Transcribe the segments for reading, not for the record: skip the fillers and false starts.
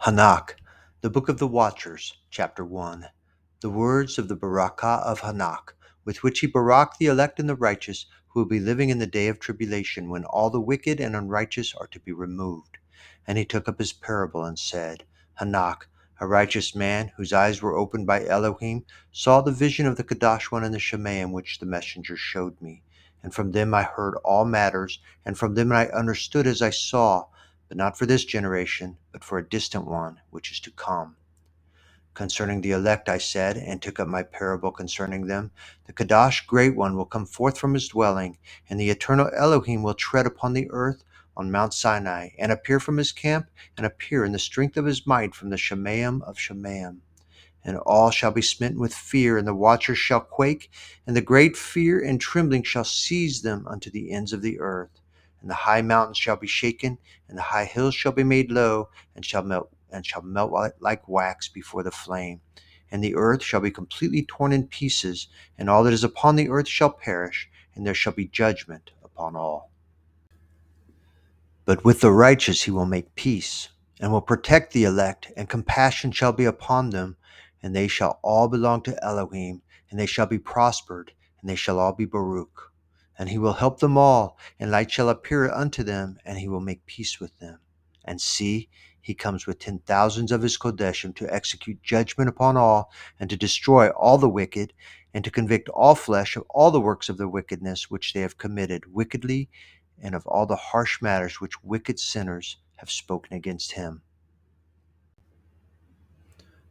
Enoch, the Book of the Watchers, Chapter 1. The words of the Barakah of Enoch, with which he baraked the elect and the righteous, who will be living in the day of tribulation, when all the wicked and unrighteous are to be removed. And he took up his parable and said, Enoch, a righteous man, whose eyes were opened by Elohim, saw the vision of the Kadosh One and the Shemayim which the messenger showed me. And from them I heard all matters, and from them I understood as I saw, but not for this generation, but for a distant one, which is to come. Concerning the elect I said, and took up my parable concerning them, the Kadosh Great One will come forth from his dwelling, and the eternal Elohim will tread upon the earth on Mount Sinai, and appear from his camp, and appear in the strength of his might from the Shemayim of Shemayim. And all shall be smitten with fear, and the watchers shall quake, and the great fear and trembling shall seize them unto the ends of the earth. And the high mountains shall be shaken, and the high hills shall be made low, and shall melt like wax before the flame. And the earth shall be completely torn in pieces, and all that is upon the earth shall perish, and there shall be judgment upon all. But with the righteous he will make peace, and will protect the elect, and compassion shall be upon them, and they shall all belong to Elohim, and they shall be prospered, and they shall all be Baruch. And he will help them all, and light shall appear unto them, and he will make peace with them. And see, he comes with 10,000s of his Kodeshim to execute judgment upon all, and to destroy all the wicked, and to convict all flesh of all the works of their wickedness which they have committed wickedly, and of all the harsh matters which wicked sinners have spoken against him.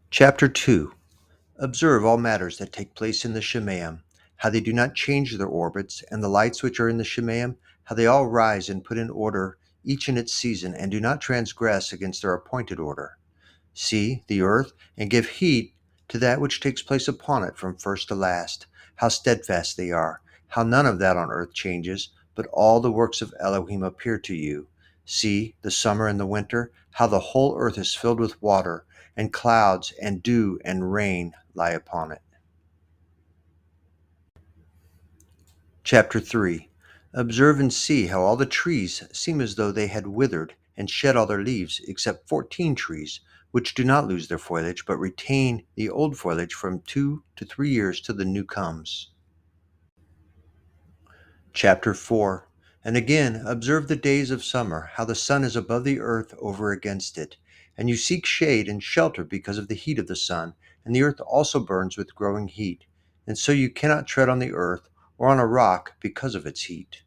Chapter 2. Observe all matters that take place in the Shemayim, how they do not change their orbits, and the lights which are in the Shemayim, how they all rise and put in order each in its season, and do not transgress against their appointed order. See the earth, and give heed to that which takes place upon it from first to last, how steadfast they are, how none of that on earth changes, but all the works of Elohim appear to you. See the summer and the winter, how the whole earth is filled with water, and clouds and dew and rain lie upon it. Chapter 3. Observe and see how all the trees seem as though they had withered and shed all their leaves, except 14 trees, which do not lose their foliage, but retain the old foliage from 2 to 3 years till the new comes. Chapter 4. And again, observe the days of summer, how the sun is above the earth over against it. And you seek shade and shelter because of the heat of the sun, and the earth also burns with growing heat. And so you cannot tread on the earth or on a rock because of its heat.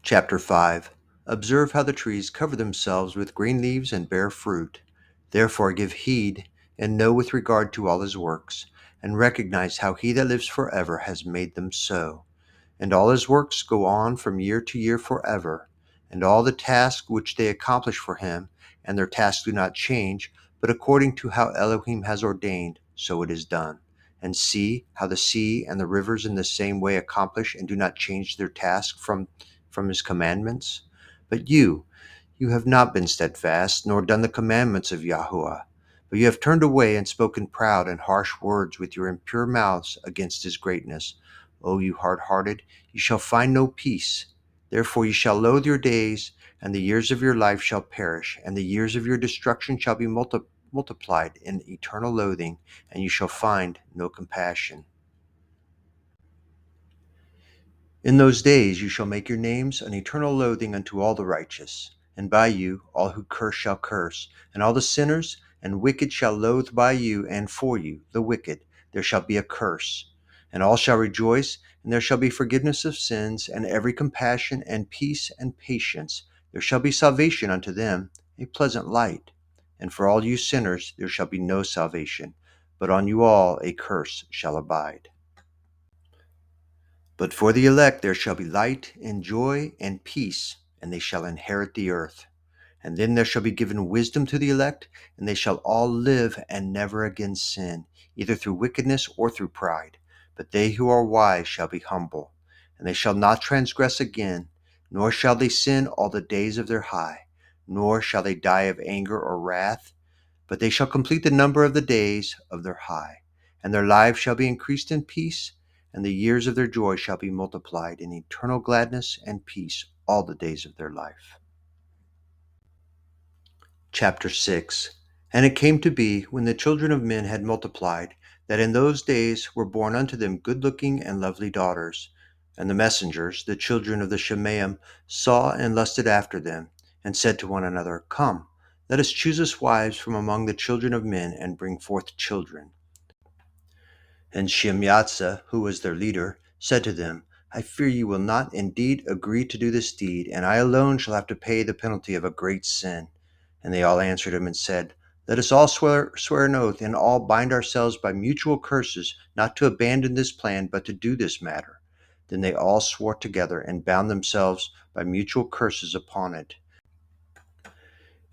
Chapter 5. Observe how the trees cover themselves with green leaves and bear fruit. Therefore give heed, and know with regard to all his works, and recognize how he that lives forever has made them so. And all his works go on from year to year forever, and all the tasks which they accomplish for him, and their tasks do not change, but according to how Elohim has ordained, so it is done. And see how the sea and the rivers in the same way accomplish and do not change their task from his commandments. But you have not been steadfast, nor done the commandments of Yahuwah, but you have turned away and spoken proud and harsh words with your impure mouths against his greatness. O you hard-hearted, you shall find no peace. Therefore you shall loathe your days, and the years of your life shall perish, and the years of your destruction shall be multiplied in eternal loathing, and you shall find no compassion. In those days you shall make your names an eternal loathing unto all the righteous, and by you all who curse shall curse, and all the sinners and wicked shall loathe by you, and for you, the wicked, there shall be a curse. And all shall rejoice, and there shall be forgiveness of sins, and every compassion and peace and patience. There shall be salvation unto them, a pleasant light. And for all you sinners there shall be no salvation, but on you all a curse shall abide. But for the elect there shall be light and joy and peace, and they shall inherit the earth. And then there shall be given wisdom to the elect, and they shall all live and never again sin, either through wickedness or through pride. But they who are wise shall be humble, and they shall not transgress again, nor shall they sin all the days of their high, nor shall they die of anger or wrath, but they shall complete the number of the days of their high, and their lives shall be increased in peace, and the years of their joy shall be multiplied in eternal gladness and peace all the days of their life. Chapter 6. And it came to be, when the children of men had multiplied, that in those days were born unto them good-looking and lovely daughters. And the messengers, the children of the Shemaim, saw and lusted after them, and said to one another, Come, let us choose us wives from among the children of men, and bring forth children. And Shemyatsah, who was their leader, said to them, I fear you will not indeed agree to do this deed, and I alone shall have to pay the penalty of a great sin. And they all answered him and said, Let us all swear an oath, and all bind ourselves by mutual curses, not to abandon this plan, but to do this matter. Then they all swore together, and bound themselves by mutual curses upon it.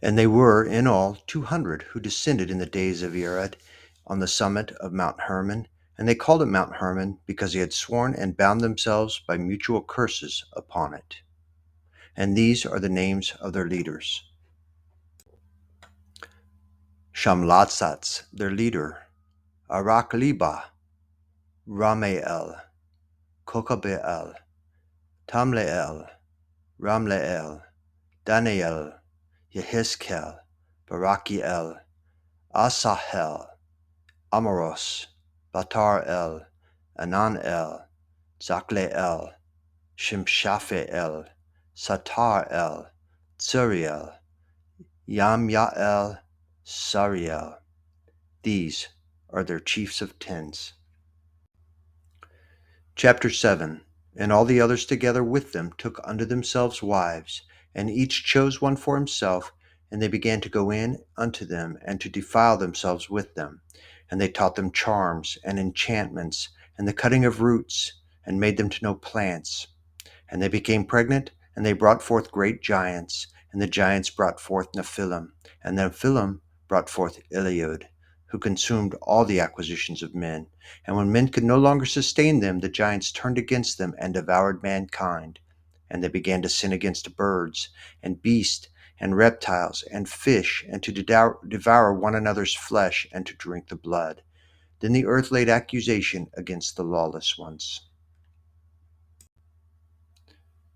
And they were in all 200 who descended in the days of Ered on the summit of Mount Hermon, and they called it Mount Hermon because they had sworn and bound themselves by mutual curses upon it. And these are the names of their leaders. Shamlatsats, their leader, Arakliba, Ramael, Kokabeel, Tamleel, Ramleel, Daniel, Yehezkel, Barakiel, Asahel, Amoros, Batar-el, Anan-el, Zakleel, Shimshaphe-el, Satar-el, Tsuriel, Yamyael, Sariel. These are their chiefs of tens. Chapter 7. And all the others together with them took unto themselves wives, and each chose one for himself, and they began to go in unto them, and to defile themselves with them. And they taught them charms, and enchantments, and the cutting of roots, and made them to know plants. And they became pregnant, and they brought forth great giants, and the giants brought forth Nephilim, and the Nephilim brought forth Eliud, who consumed all the acquisitions of men. And when men could no longer sustain them, the giants turned against them and devoured mankind. And they began to sin against birds, and beasts, and reptiles, and fish, and to devour one another's flesh, and to drink the blood. Then the earth laid accusation against the lawless ones.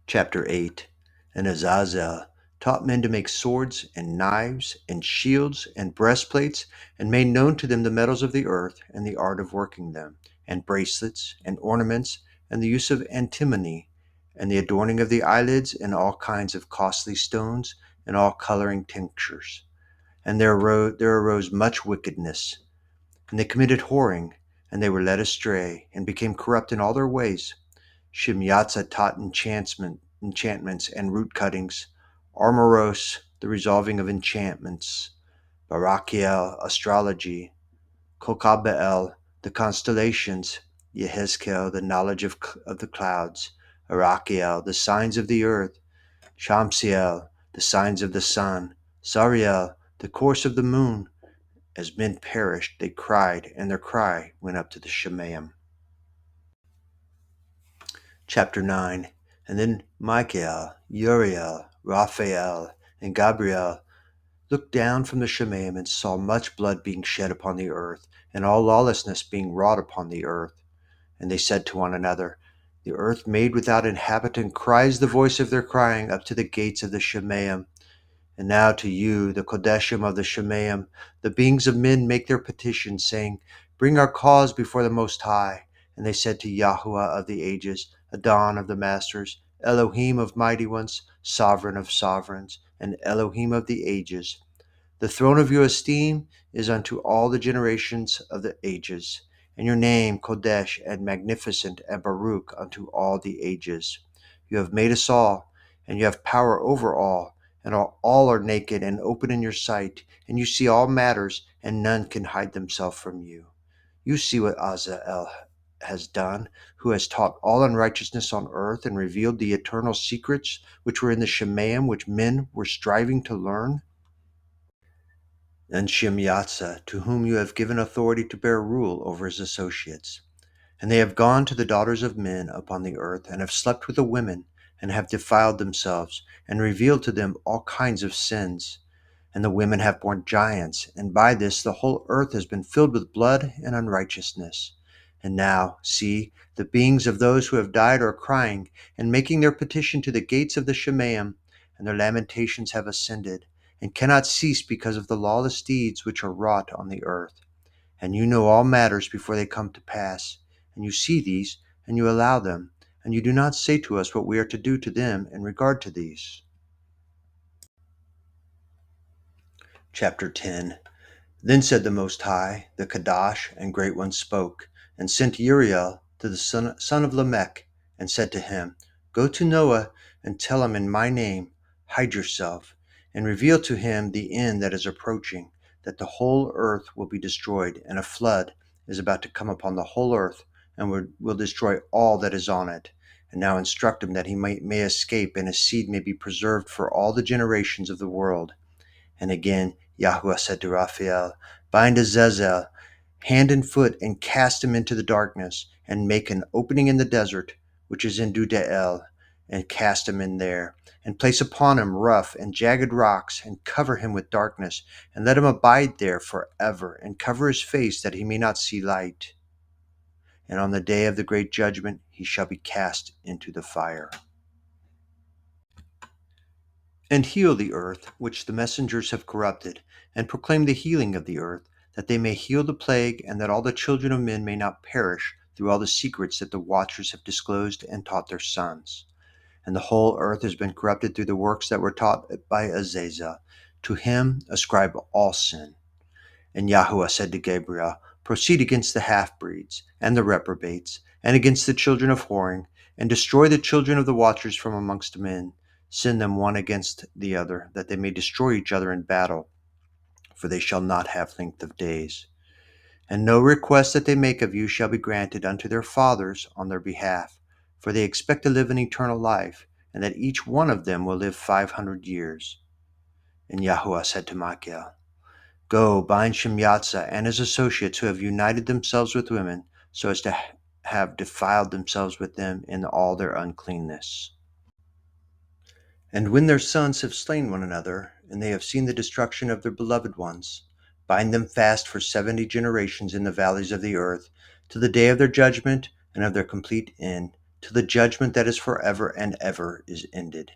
Chapter 8. And Azazel taught men to make swords and knives and shields and breastplates, and made known to them the metals of the earth and the art of working them, and bracelets and ornaments, and the use of antimony, and the adorning of the eyelids, and all kinds of costly stones, and all coloring tinctures. And there arose much wickedness, and they committed whoring, and they were led astray, and became corrupt in all their ways. Shimyatsah taught enchantments and root cuttings, Armoros, the resolving of enchantments, Barakiel, astrology, Kokabeel, the constellations, Yehezkel, the knowledge of the clouds, Arakiel, the signs of the earth, Shamsiel, the signs of the sun, Sariel, the course of the moon. As men perished, they cried, and their cry went up to the Shemaim. Chapter 9. And then Michael, Uriel, Raphael, and Gabriel looked down from the Shemaim and saw much blood being shed upon the earth, and all lawlessness being wrought upon the earth. And they said to one another, The earth made without inhabitant cries the voice of their crying up to the gates of the Shemaim. And now to you, the Kodeshim of the Shemaim, the beings of men make their petition, saying, Bring our cause before the Most High. And they said to Yahuwah of the ages, Adon of the masters, Elohim of mighty ones, sovereign of sovereigns, and Elohim of the ages, the throne of your esteem is unto all the generations of the ages, and your name Kodesh and magnificent and Baruch unto all the ages. You have made us all, and you have power over all, and all are naked and open in your sight, and you see all matters, and none can hide themselves from you. You see what Azazel has done, who has taught all unrighteousness on earth, and revealed the eternal secrets which were in the Shemaim, which men were striving to learn. And Shimyatsah, to whom you have given authority to bear rule over his associates. And they have gone to the daughters of men upon the earth, and have slept with the women, and have defiled themselves, and revealed to them all kinds of sins. And the women have borne giants, and by this the whole earth has been filled with blood and unrighteousness. And now, see, the beings of those who have died are crying, and making their petition to the gates of the Shemaim, and their lamentations have ascended. and cannot cease because of the lawless deeds which are wrought on the earth. And you know all matters before they come to pass, and you see these, and you allow them, and you do not say to us what we are to do to them in regard to these. Chapter 10. Then said the Most High, the Kadash and Great One spoke, and sent Uriel to the son of Lamech, and said to him, Go to Noah, and tell him in my name, hide yourself, and reveal to him the end that is approaching, that the whole earth will be destroyed, and a flood is about to come upon the whole earth, and will destroy all that is on it. And now instruct him that he may escape, and his seed may be preserved for all the generations of the world. And again Yahuwah said to Raphael, Bind Azazel hand and foot, and cast him into the darkness, and make an opening in the desert, which is in Dudael, and cast him in there, and place upon him rough and jagged rocks, and cover him with darkness, and let him abide there forever, and cover his face, that he may not see light. And on the day of the great judgment he shall be cast into the fire. And heal the earth, which the messengers have corrupted, and proclaim the healing of the earth, that they may heal the plague, and that all the children of men may not perish through all the secrets that the watchers have disclosed and taught their sons. And the whole earth has been corrupted through the works that were taught by Azazel. To him ascribe all sin. And Yahuwah said to Gabriel, Proceed against the half-breeds and the reprobates, and against the children of whoring, and destroy the children of the watchers from amongst men. Send them one against the other, that they may destroy each other in battle, for they shall not have length of days. And no request that they make of you shall be granted unto their fathers on their behalf, for they expect to live an eternal life, and that each one of them will live 500 years. And Yahuwah said to Michael, Go, bind Shemyatza and his associates who have united themselves with women, so as to have defiled themselves with them in all their uncleanness. And when their sons have slain one another, and they have seen the destruction of their beloved ones, bind them fast for 70 generations in the valleys of the earth, to the day of their judgment and of their complete end, till the judgment that is forever and ever is ended.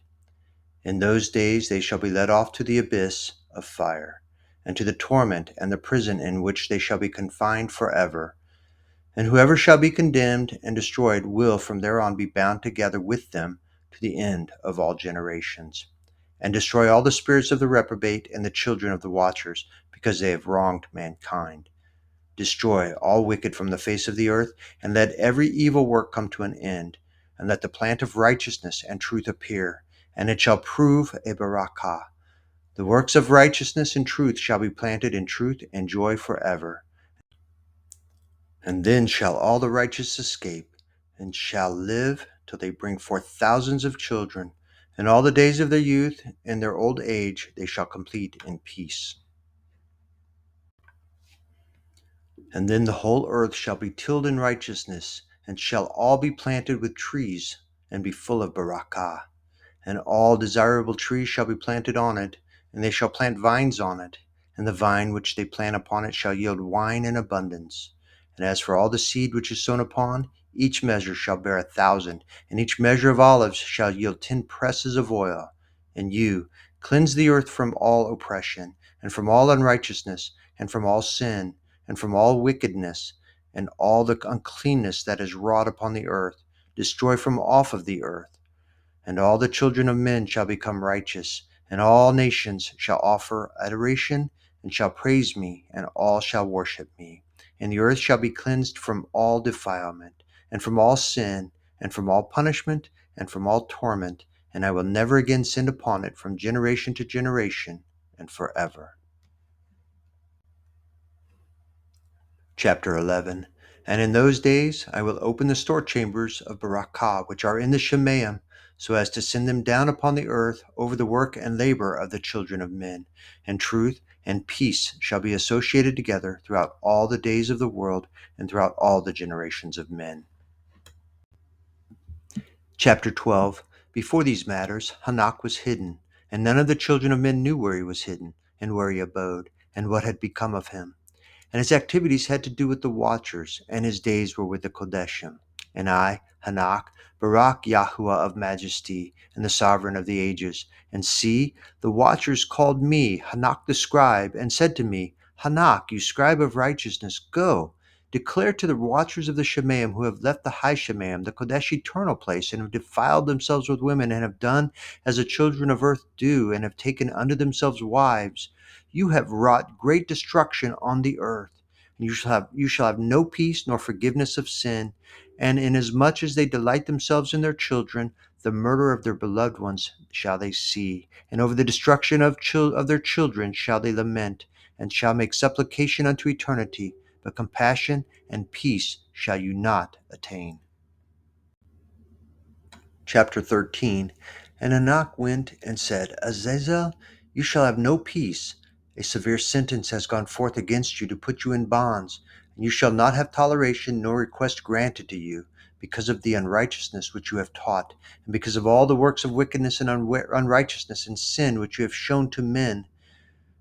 In those days they shall be led off to the abyss of fire, and to the torment and the prison in which they shall be confined forever. And whoever shall be condemned and destroyed will from thereon be bound together with them to the end of all generations, and destroy all the spirits of the reprobate and the children of the watchers, because they have wronged mankind. Destroy all wicked from the face of the earth, and let every evil work come to an end, and let the plant of righteousness and truth appear, and it shall prove a barakah. The works of righteousness and truth shall be planted in truth and joy forever. And then shall all the righteous escape, and shall live till they bring forth thousands of children, and all the days of their youth and their old age they shall complete in peace. And then the whole earth shall be tilled in righteousness, and shall all be planted with trees, and be full of barakah. And all desirable trees shall be planted on it, and they shall plant vines on it, and the vine which they plant upon it shall yield wine in abundance. And as for all the seed which is sown upon, each measure shall bear 1,000, and each measure of olives shall yield 10 presses of oil. And you, cleanse the earth from all oppression, and from all unrighteousness, and from all sin, and from all wickedness, and all the uncleanness that is wrought upon the earth. Destroy from off of the earth. And all the children of men shall become righteous, and all nations shall offer adoration, and shall praise me, and all shall worship me. And the earth shall be cleansed from all defilement, and from all sin, and from all punishment, and from all torment, and I will never again send upon it from generation to generation, and forever. Chapter 11. And in those days I will open the store chambers of Barakah, which are in the Shemaim, so as to send them down upon the earth over the work and labor of the children of men. And truth and peace shall be associated together throughout all the days of the world, and throughout all the generations of men. Chapter 12. Before these matters Enoch was hidden, and none of the children of men knew where he was hidden, and where he abode, and what had become of him. And his activities had to do with the watchers, and his days were with the Kodeshim. And I, Enoch, Barak Yahuwah of majesty, and the sovereign of the ages. And see, the watchers called me, Enoch the scribe, and said to me, Enoch, you scribe of righteousness, go, declare to the watchers of the Shemaim who have left the high Shemaim, the Kodesh eternal place, and have defiled themselves with women, and have done as the children of earth do, and have taken unto themselves wives. You have wrought great destruction on the earth. And you shall have no peace nor forgiveness of sin, and inasmuch as they delight themselves in their children, the murder of their beloved ones shall they see, and over the destruction of their children shall they lament, and shall make supplication unto eternity, but compassion and peace shall you not attain. Chapter 13. And Enoch went and said, Azazel, you shall have no peace. A severe sentence has gone forth against you to put you in bonds, and you shall not have toleration nor request granted to you, because of the unrighteousness which you have taught, and because of all the works of wickedness and unrighteousness and sin which you have shown to men.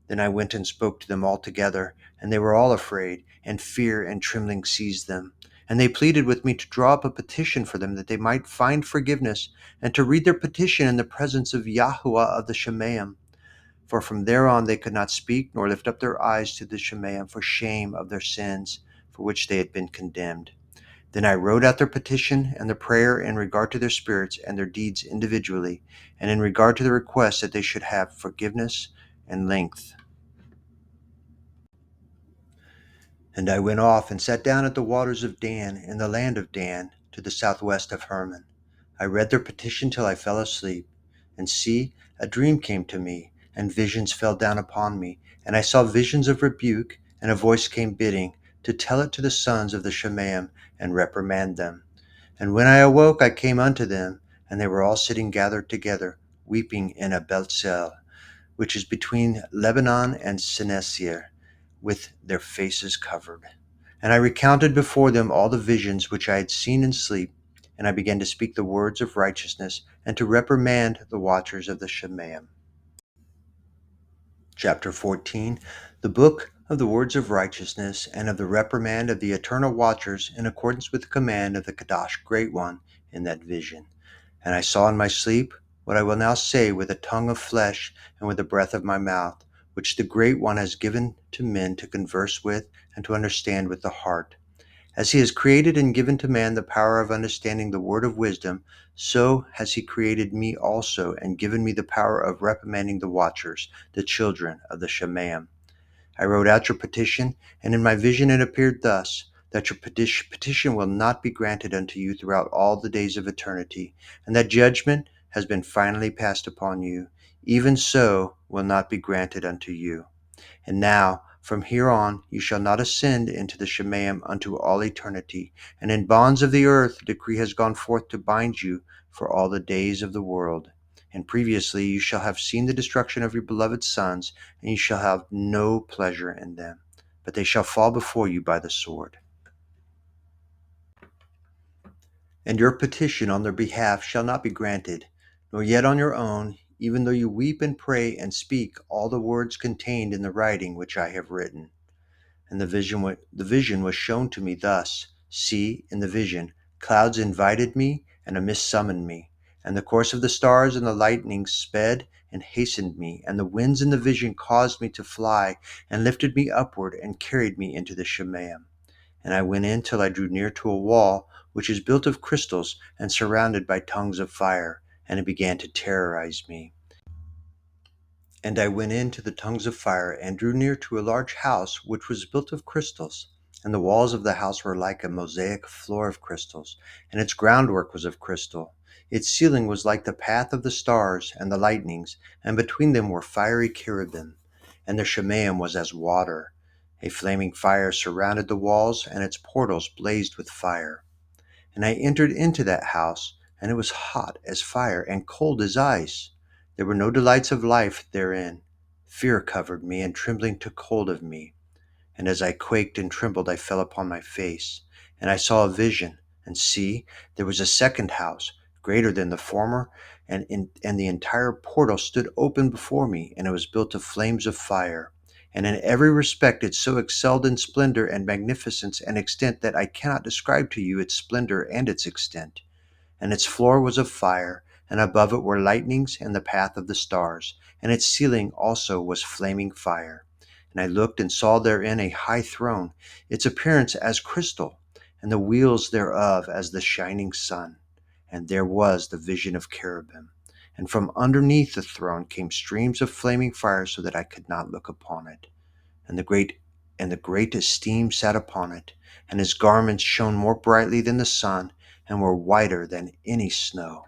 Then I went and spoke to them all together, and they were all afraid, and fear and trembling seized them. And they pleaded with me to draw up a petition for them, that they might find forgiveness, and to read their petition in the presence of Yahuwah of the Shemaim. For from there on they could not speak, nor lift up their eyes to the Shemaim for shame of their sins, for which they had been condemned. Then I wrote out their petition and their prayer in regard to their spirits and their deeds individually, and in regard to the request that they should have forgiveness and length. And I went off and sat down at the waters of Dan, in the land of Dan, to the southwest of Hermon. I read their petition till I fell asleep. And see, a dream came to me, and visions fell down upon me. And I saw visions of rebuke, and a voice came bidding to tell it to the sons of the Shemaim, and reprimand them. And when I awoke, I came unto them, and they were all sitting gathered together, weeping in a Belzel, which is between Lebanon and Sinesir, with their faces covered. And I recounted before them all the visions which I had seen in sleep, and I began to speak the words of righteousness, and to reprimand the watchers of the Shemaim. Chapter 14. The book of the words of righteousness, and of the reprimand of the eternal watchers, in accordance with the command of the Kadash Great One in that vision. And I saw in my sleep what I will now say with a tongue of flesh and with the breath of my mouth, which the Great One has given to men to converse with and to understand with the heart. As he has created and given to man the power of understanding the word of wisdom, so has he created me also and given me the power of reprimanding the watchers, the children of the Shemaim. I wrote out your petition, and in my vision it appeared thus, that your petition will not be granted unto you throughout all the days of eternity, and that judgment has been finally passed upon you. Even so will not be granted unto you. And now, from here on, you shall not ascend into the Shemaim unto all eternity, and in bonds of the earth a decree has gone forth to bind you for all the days of the world. And previously you shall have seen the destruction of your beloved sons, and you shall have no pleasure in them, but they shall fall before you by the sword. And your petition on their behalf shall not be granted, nor yet on your own, even though you weep and pray and speak all the words contained in the writing which I have written. And the vision was shown to me thus. See, in the vision, clouds invited me, and a mist summoned me. And the course of the stars and the lightnings sped and hastened me, and the winds in the vision caused me to fly, and lifted me upward, and carried me into the Shemaim. And I went in till I drew near to a wall, which is built of crystals, and surrounded by tongues of fire, and it began to terrorize me. And I went into the tongues of fire, and drew near to a large house, which was built of crystals. And the walls of the house were like a mosaic floor of crystals, and its groundwork was of crystal. Its ceiling was like the path of the stars and the lightnings, and between them were fiery cherubim. And their Shemaim was as water. A flaming fire surrounded the walls, and its portals blazed with fire. And I entered into that house, and it was hot as fire and cold as ice. There were no delights of life therein. Fear covered me, and trembling took hold of me. And as I quaked and trembled, I fell upon my face. And I saw a vision, and see, there was a second house, greater than the former, and the entire portal stood open before me, and it was built of flames of fire. and in every respect it so excelled in splendor and magnificence and extent that I cannot describe to you its splendor and its extent. And its floor was of fire, and above it were lightnings and the path of the stars, and its ceiling also was flaming fire. And I looked and saw therein a high throne, its appearance as crystal, and the wheels thereof as the shining sun. And there was the vision of cherubim. And from underneath the throne came streams of flaming fire, so that I could not look upon it. And the great esteem sat upon it, and his garments shone more brightly than the sun, and were whiter than any snow.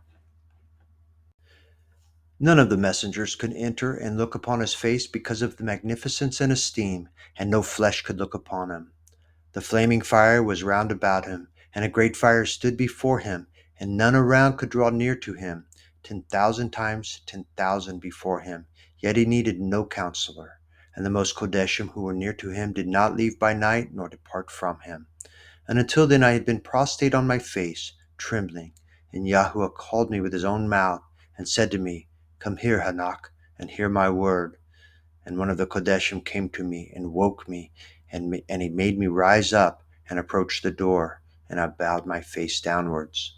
None of the messengers could enter and look upon his face because of the magnificence and esteem, and no flesh could look upon him. The flaming fire was round about him, and a great fire stood before him, and none around could draw near to him. 10,000 times 10,000 before him, yet he needed no counselor. And the most Kodeshim who were near to him did not leave by night, nor depart from him. And until then I had been prostrate on my face, trembling. And Yahuwah called me with his own mouth, and said to me, Come here, Hanak, and hear my word. And one of the Kodeshim came to me and woke me, and he made me rise up and approach the door, and I bowed my face downwards.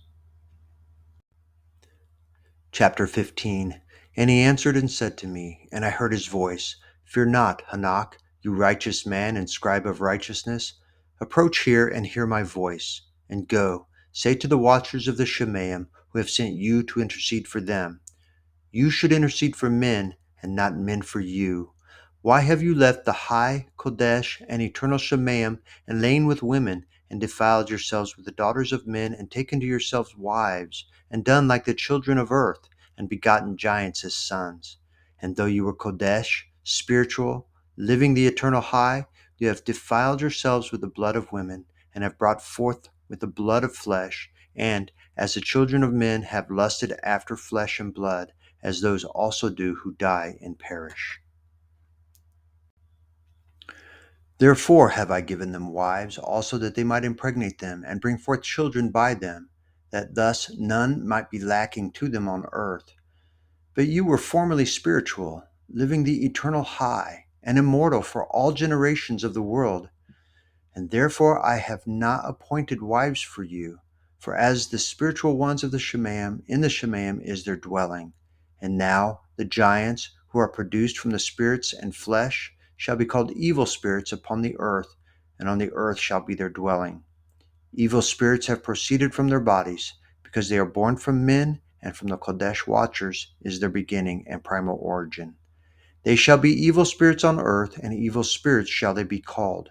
Chapter 15. And he answered and said to me, and I heard his voice, Fear not, Hanak, you righteous man and scribe of righteousness. Approach here and hear my voice, and go, say to the watchers of the Shemaim, who have sent you to intercede for them. You should intercede for men, and not men for you. Why have you left the high Kodesh and eternal Shemaim, and lain with women, and defiled yourselves with the daughters of men, and taken to yourselves wives, and done like the children of earth, and begotten giants as sons? And though you were Kodesh, spiritual, living the eternal high, you have defiled yourselves with the blood of women, and have brought forth with the blood of flesh, and, as the children of men have lusted after flesh and blood, as those also do who die and perish. Therefore have I given them wives, also that they might impregnate them, and bring forth children by them, that thus none might be lacking to them on earth. But you were formerly spiritual, living the eternal high, and immortal for all generations of the world. And therefore I have not appointed wives for you, for as the spiritual ones of the Shemaim, in the Shemaim is their dwelling. And now the giants, who are produced from the spirits and flesh, shall be called evil spirits upon the earth, and on the earth shall be their dwelling. Evil spirits have proceeded from their bodies, because they are born from men, and from the Kodesh watchers is their beginning and primal origin. They shall be evil spirits on earth, and evil spirits shall they be called.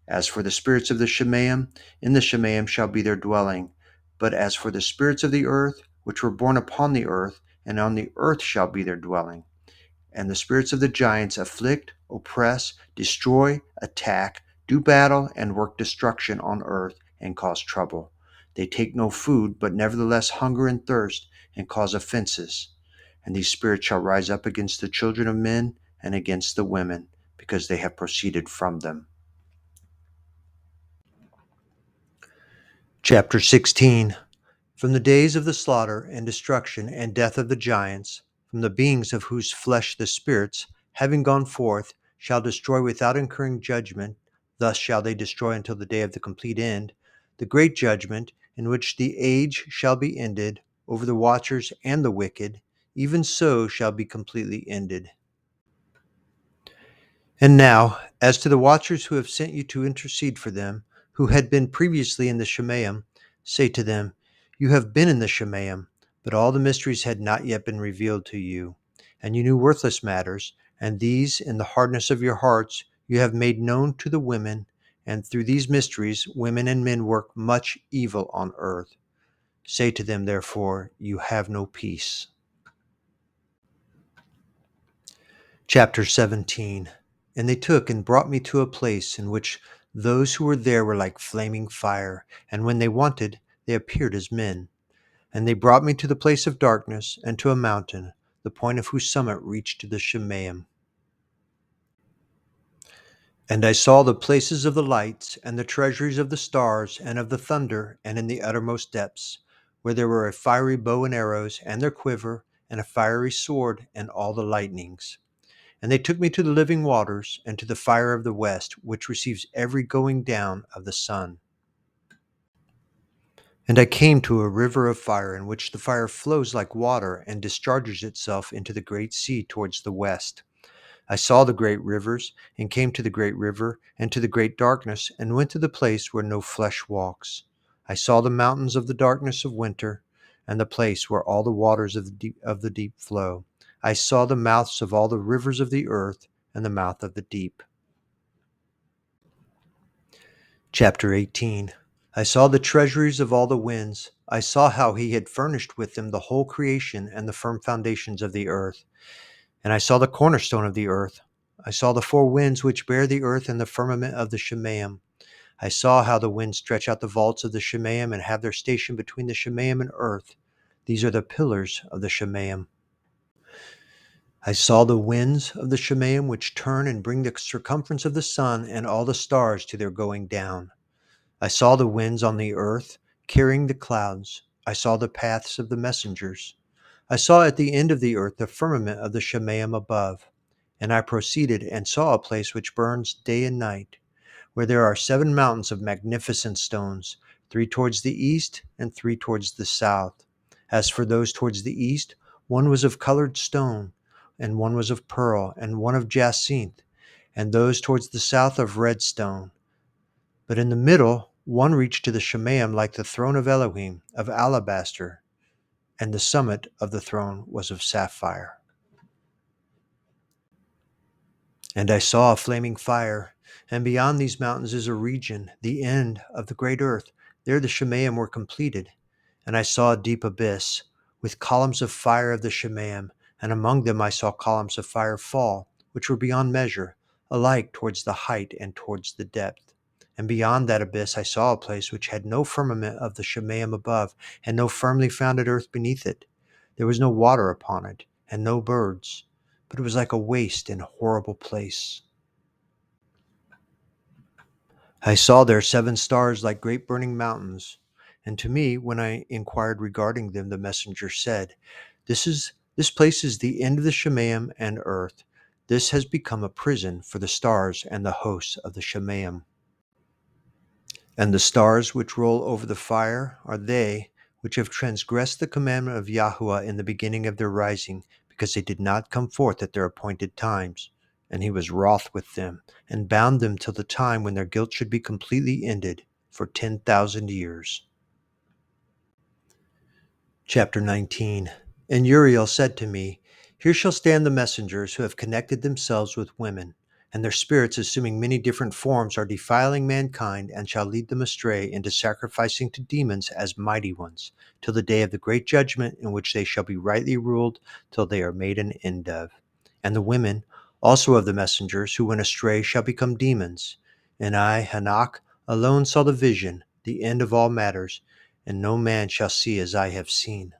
As for the spirits of the Shemaim, in the Shemaim shall be their dwelling. But as for the spirits of the earth, which were born upon the earth, and on the earth shall be their dwelling. And the spirits of the giants afflict, oppress, destroy, attack, do battle, and work destruction on earth, and cause trouble. They take no food, but nevertheless hunger and thirst, and cause offenses. And these spirits shall rise up against the children of men, and against the women, because they have proceeded from them. Chapter 16. From the days of the slaughter and destruction and death of the giants, from the beings of whose flesh the spirits, having gone forth, shall destroy without incurring judgment, thus shall they destroy until the day of the complete end, the great judgment, in which the age shall be ended, over the watchers and the wicked, even so shall be completely ended. And now, as to the watchers who have sent you to intercede for them, who had been previously in the Shemaim, say to them, You have been in the Shemaim, but all the mysteries had not yet been revealed to you, and you knew worthless matters, and these, in the hardness of your hearts, you have made known to the women, and through these mysteries women and men work much evil on earth. Say to them, therefore, You have no peace. Chapter 17. And they took and brought me to a place in which those who were there were like flaming fire, and when they wanted, they appeared as men. And they brought me to the place of darkness, and to a mountain, the point of whose summit reached to the Shemaim. And I saw the places of the lights, and the treasuries of the stars, and of the thunder, and in the uttermost depths, where there were a fiery bow and arrows, and their quiver, and a fiery sword, and all the lightnings. And they took me to the living waters, and to the fire of the west, which receives every going down of the sun. And I came to a river of fire, in which the fire flows like water, and discharges itself into the great sea towards the west. I saw the great rivers, and came to the great river, and to the great darkness, and went to the place where no flesh walks. I saw the mountains of the darkness of winter, and the place where all the waters of the deep flow. I saw the mouths of all the rivers of the earth, and the mouth of the deep. Chapter 18. I saw the treasuries of all the winds. I saw how he had furnished with them the whole creation and the firm foundations of the earth. And I saw the cornerstone of the earth. I saw the four winds which bear the earth and the firmament of the Shemaim. I saw how the winds stretch out the vaults of the Shemaim and have their station between the Shemaim and earth. These are the pillars of the Shemaim. I saw the winds of the Shemaim which turn and bring the circumference of the sun and all the stars to their going down. I saw the winds on the earth, carrying the clouds. I saw the paths of the messengers. I saw at the end of the earth the firmament of the Shemaim above. And I proceeded and saw a place which burns day and night, where there are 7 mountains of magnificent stones, 3 towards the east and 3 towards the south. As for those towards the east, one was of colored stone, and one was of pearl, and one of jacinth, and those towards the south of red stone. But in the middle, one reached to the Shemaim like the throne of Elohim, of alabaster, and the summit of the throne was of sapphire. And I saw a flaming fire, and beyond these mountains is a region, the end of the great earth. There the Shemaim were completed. And I saw a deep abyss, with columns of fire of the Shemaim, and among them I saw columns of fire fall, which were beyond measure, alike towards the height and towards the depth. And beyond that abyss I saw a place which had no firmament of the Shemaim above, and no firmly founded earth beneath it. There was no water upon it, and no birds, but it was like a waste and horrible place. I saw there 7 stars like great burning mountains. And to me, when I inquired regarding them, the messenger said, This place is the end of the Shemaim and earth. This has become a prison for the stars and the hosts of the Shemaim. And the stars which roll over the fire are they which have transgressed the commandment of Yahuwah in the beginning of their rising, because they did not come forth at their appointed times. And he was wroth with them, and bound them till the time when their guilt should be completely ended, for 10,000 years. Chapter 19. And Uriel said to me, Here shall stand the messengers who have connected themselves with women, and their spirits, assuming many different forms, are defiling mankind, and shall lead them astray into sacrificing to demons as mighty ones, till the day of the great judgment, in which they shall be rightly ruled, till they are made an end of. And the women also of the messengers who went astray shall become demons. And I, Enoch, alone saw the vision, the end of all matters, and no man shall see as I have seen.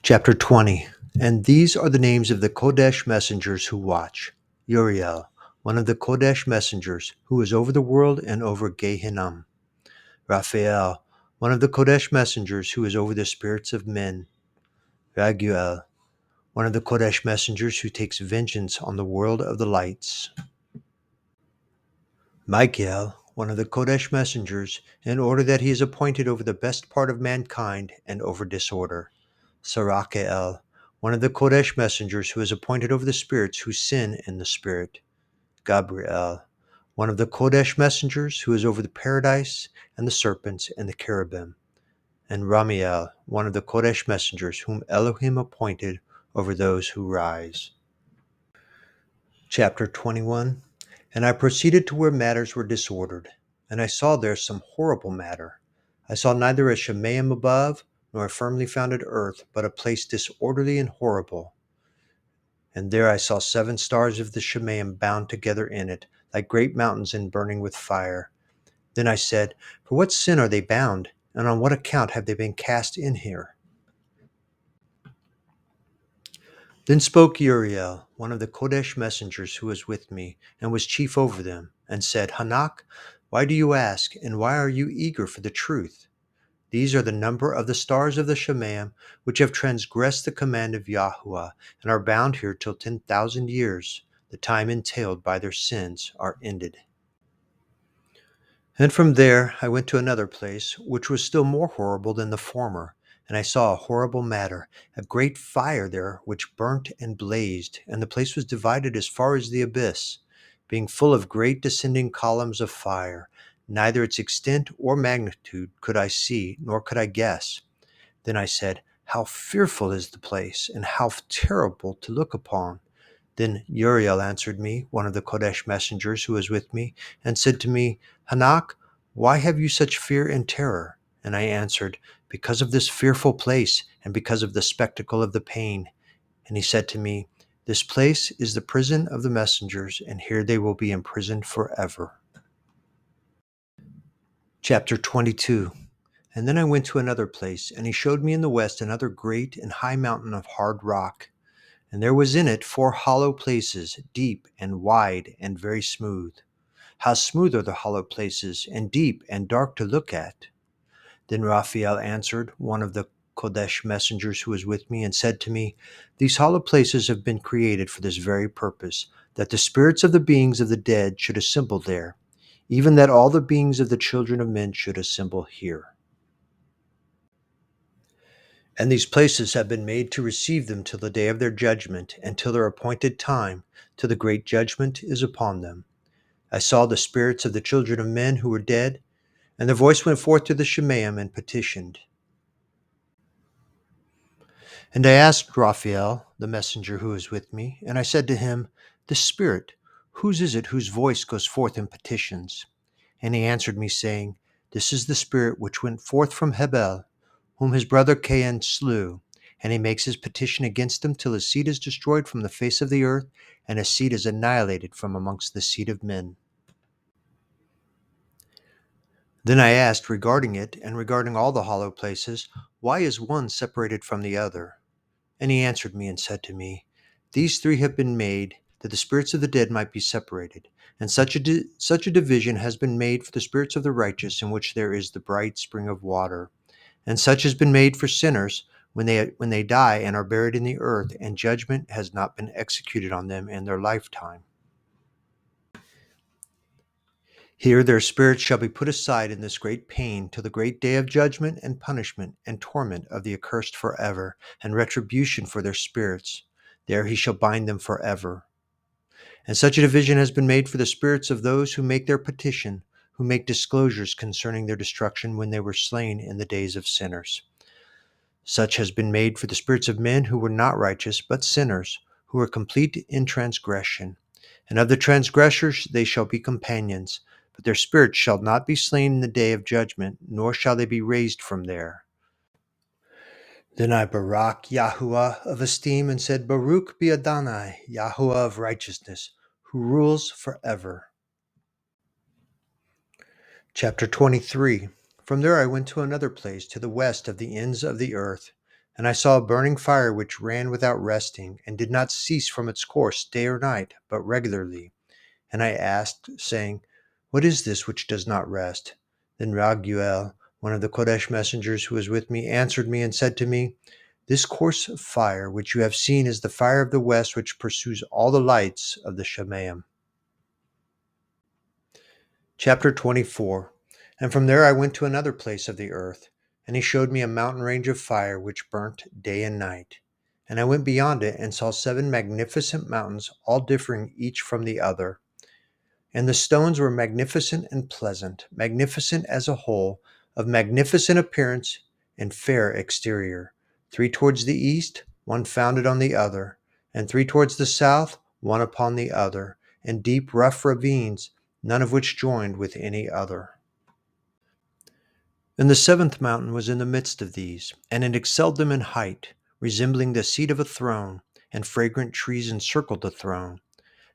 Chapter 20. And these are the names of the Kodesh messengers who watch. Uriel, one of the Kodesh messengers, who is over the world and over Gehinnom. Raphael, one of the Kodesh messengers, who is over the spirits of men. Raguel, one of the Kodesh messengers, who takes vengeance on the world of the lights. Michael, one of the Kodesh messengers, in order that he is appointed over the best part of mankind and over disorder. Sarakel, one of the Kodesh messengers, who is appointed over the spirits who sin in the spirit. Gabriel, one of the Kodesh messengers, who is over the paradise and the serpents and the cherubim. And Ramiel, one of the Kodesh messengers, whom Elohim appointed over those who rise. Chapter 21. And I proceeded to where matters were disordered, and I saw there some horrible matter. I saw neither a Shemaim above, nor a firmly founded earth, but a place disorderly and horrible. And there I saw 7 stars of the Shemaim bound together in it, like great mountains and burning with fire. Then I said, For what sin are they bound, and on what account have they been cast in here? Then spoke Uriel, one of the Kodesh messengers who was with me, and was chief over them, and said, Hanak, why do you ask, and why are you eager for the truth? These are the number of the stars of the Shemaim, which have transgressed the command of Yahuwah, and are bound here till 10,000 years. The time entailed by their sins are ended. And from there I went to another place, which was still more horrible than the former. And I saw a horrible matter, a great fire there which burnt and blazed, and the place was divided as far as the abyss, being full of great descending columns of fire. Neither its extent or magnitude could I see, nor could I guess. Then I said, how fearful is the place, and how terrible to look upon. Then Uriel answered me, one of the Kodesh messengers who was with me, and said to me, Hanak, why have you such fear and terror? And I answered, because of this fearful place, and because of the spectacle of the pain. And he said to me, this place is the prison of the messengers, and here they will be imprisoned forever. Chapter 22. And then I went to another place, and he showed me in the west another great and high mountain of hard rock. And there was in it 4 hollow places, deep and wide and very smooth. How smooth are the hollow places, and deep and dark to look at. Then Raphael answered, one of the Kodesh messengers who was with me, and said to me, these hollow places have been created for this very purpose, that the spirits of the beings of the dead should assemble there, even that all the beings of the children of men should assemble here. And these places have been made to receive them till the day of their judgment, and till their appointed time, till the great judgment is upon them. I saw the spirits of the children of men who were dead, and the voice went forth to the Shemaim and petitioned. And I asked Raphael, the messenger who was with me, and I said to him, this spirit, whose is it whose voice goes forth and petitions? And he answered me, saying, this is the spirit which went forth from Hebel, whom his brother Cain slew, and he makes his petition against him till his seed is destroyed from the face of the earth, and his seed is annihilated from amongst the seed of men. Then I asked regarding it, and regarding all the hollow places, why is one separated from the other? And he answered me and said to me, these 3 have been made, that the spirits of the dead might be separated, and such a division has been made for the spirits of the righteous, in which there is the bright spring of water. And such has been made for sinners when they die and are buried in the earth, and judgment has not been executed on them in their lifetime. Here their spirits shall be put aside in this great pain till the great day of judgment and punishment and torment of the accursed forever, and retribution for their spirits. There he shall bind them forever. And such a division has been made for the spirits of those who make their petition, who make disclosures concerning their destruction when they were slain in the days of sinners. Such has been made for the spirits of men who were not righteous, but sinners, who were complete in transgression. And of the transgressors they shall be companions, but their spirits shall not be slain in the day of judgment, nor shall they be raised from there. Then I Barak Yahuwah of esteem, and said, Baruch be Adonai, Yahuwah of righteousness, who rules forever. Chapter 23. From there I went to another place, to the west of the ends of the earth, and I saw a burning fire which ran without resting, and did not cease from its course day or night, but regularly. And I asked, saying, what is this which does not rest? Then Raguel, one of the Kodesh messengers who was with me, answered me and said to me, this course of fire which you have seen is the fire of the west, which pursues all the lights of the Shemaim. Chapter 24. And from there I went to another place of the earth, and he showed me a mountain range of fire which burnt day and night. And I went beyond it and saw 7 magnificent mountains, all differing each from the other. And the stones were magnificent and pleasant, magnificent as a whole, of magnificent appearance and fair exterior. 3 towards the east, one founded on the other, and 3 towards the south, one upon the other, and deep rough ravines, none of which joined with any other. And the 7th mountain was in the midst of these, and it excelled them in height, resembling the seat of a throne, and fragrant trees encircled the throne.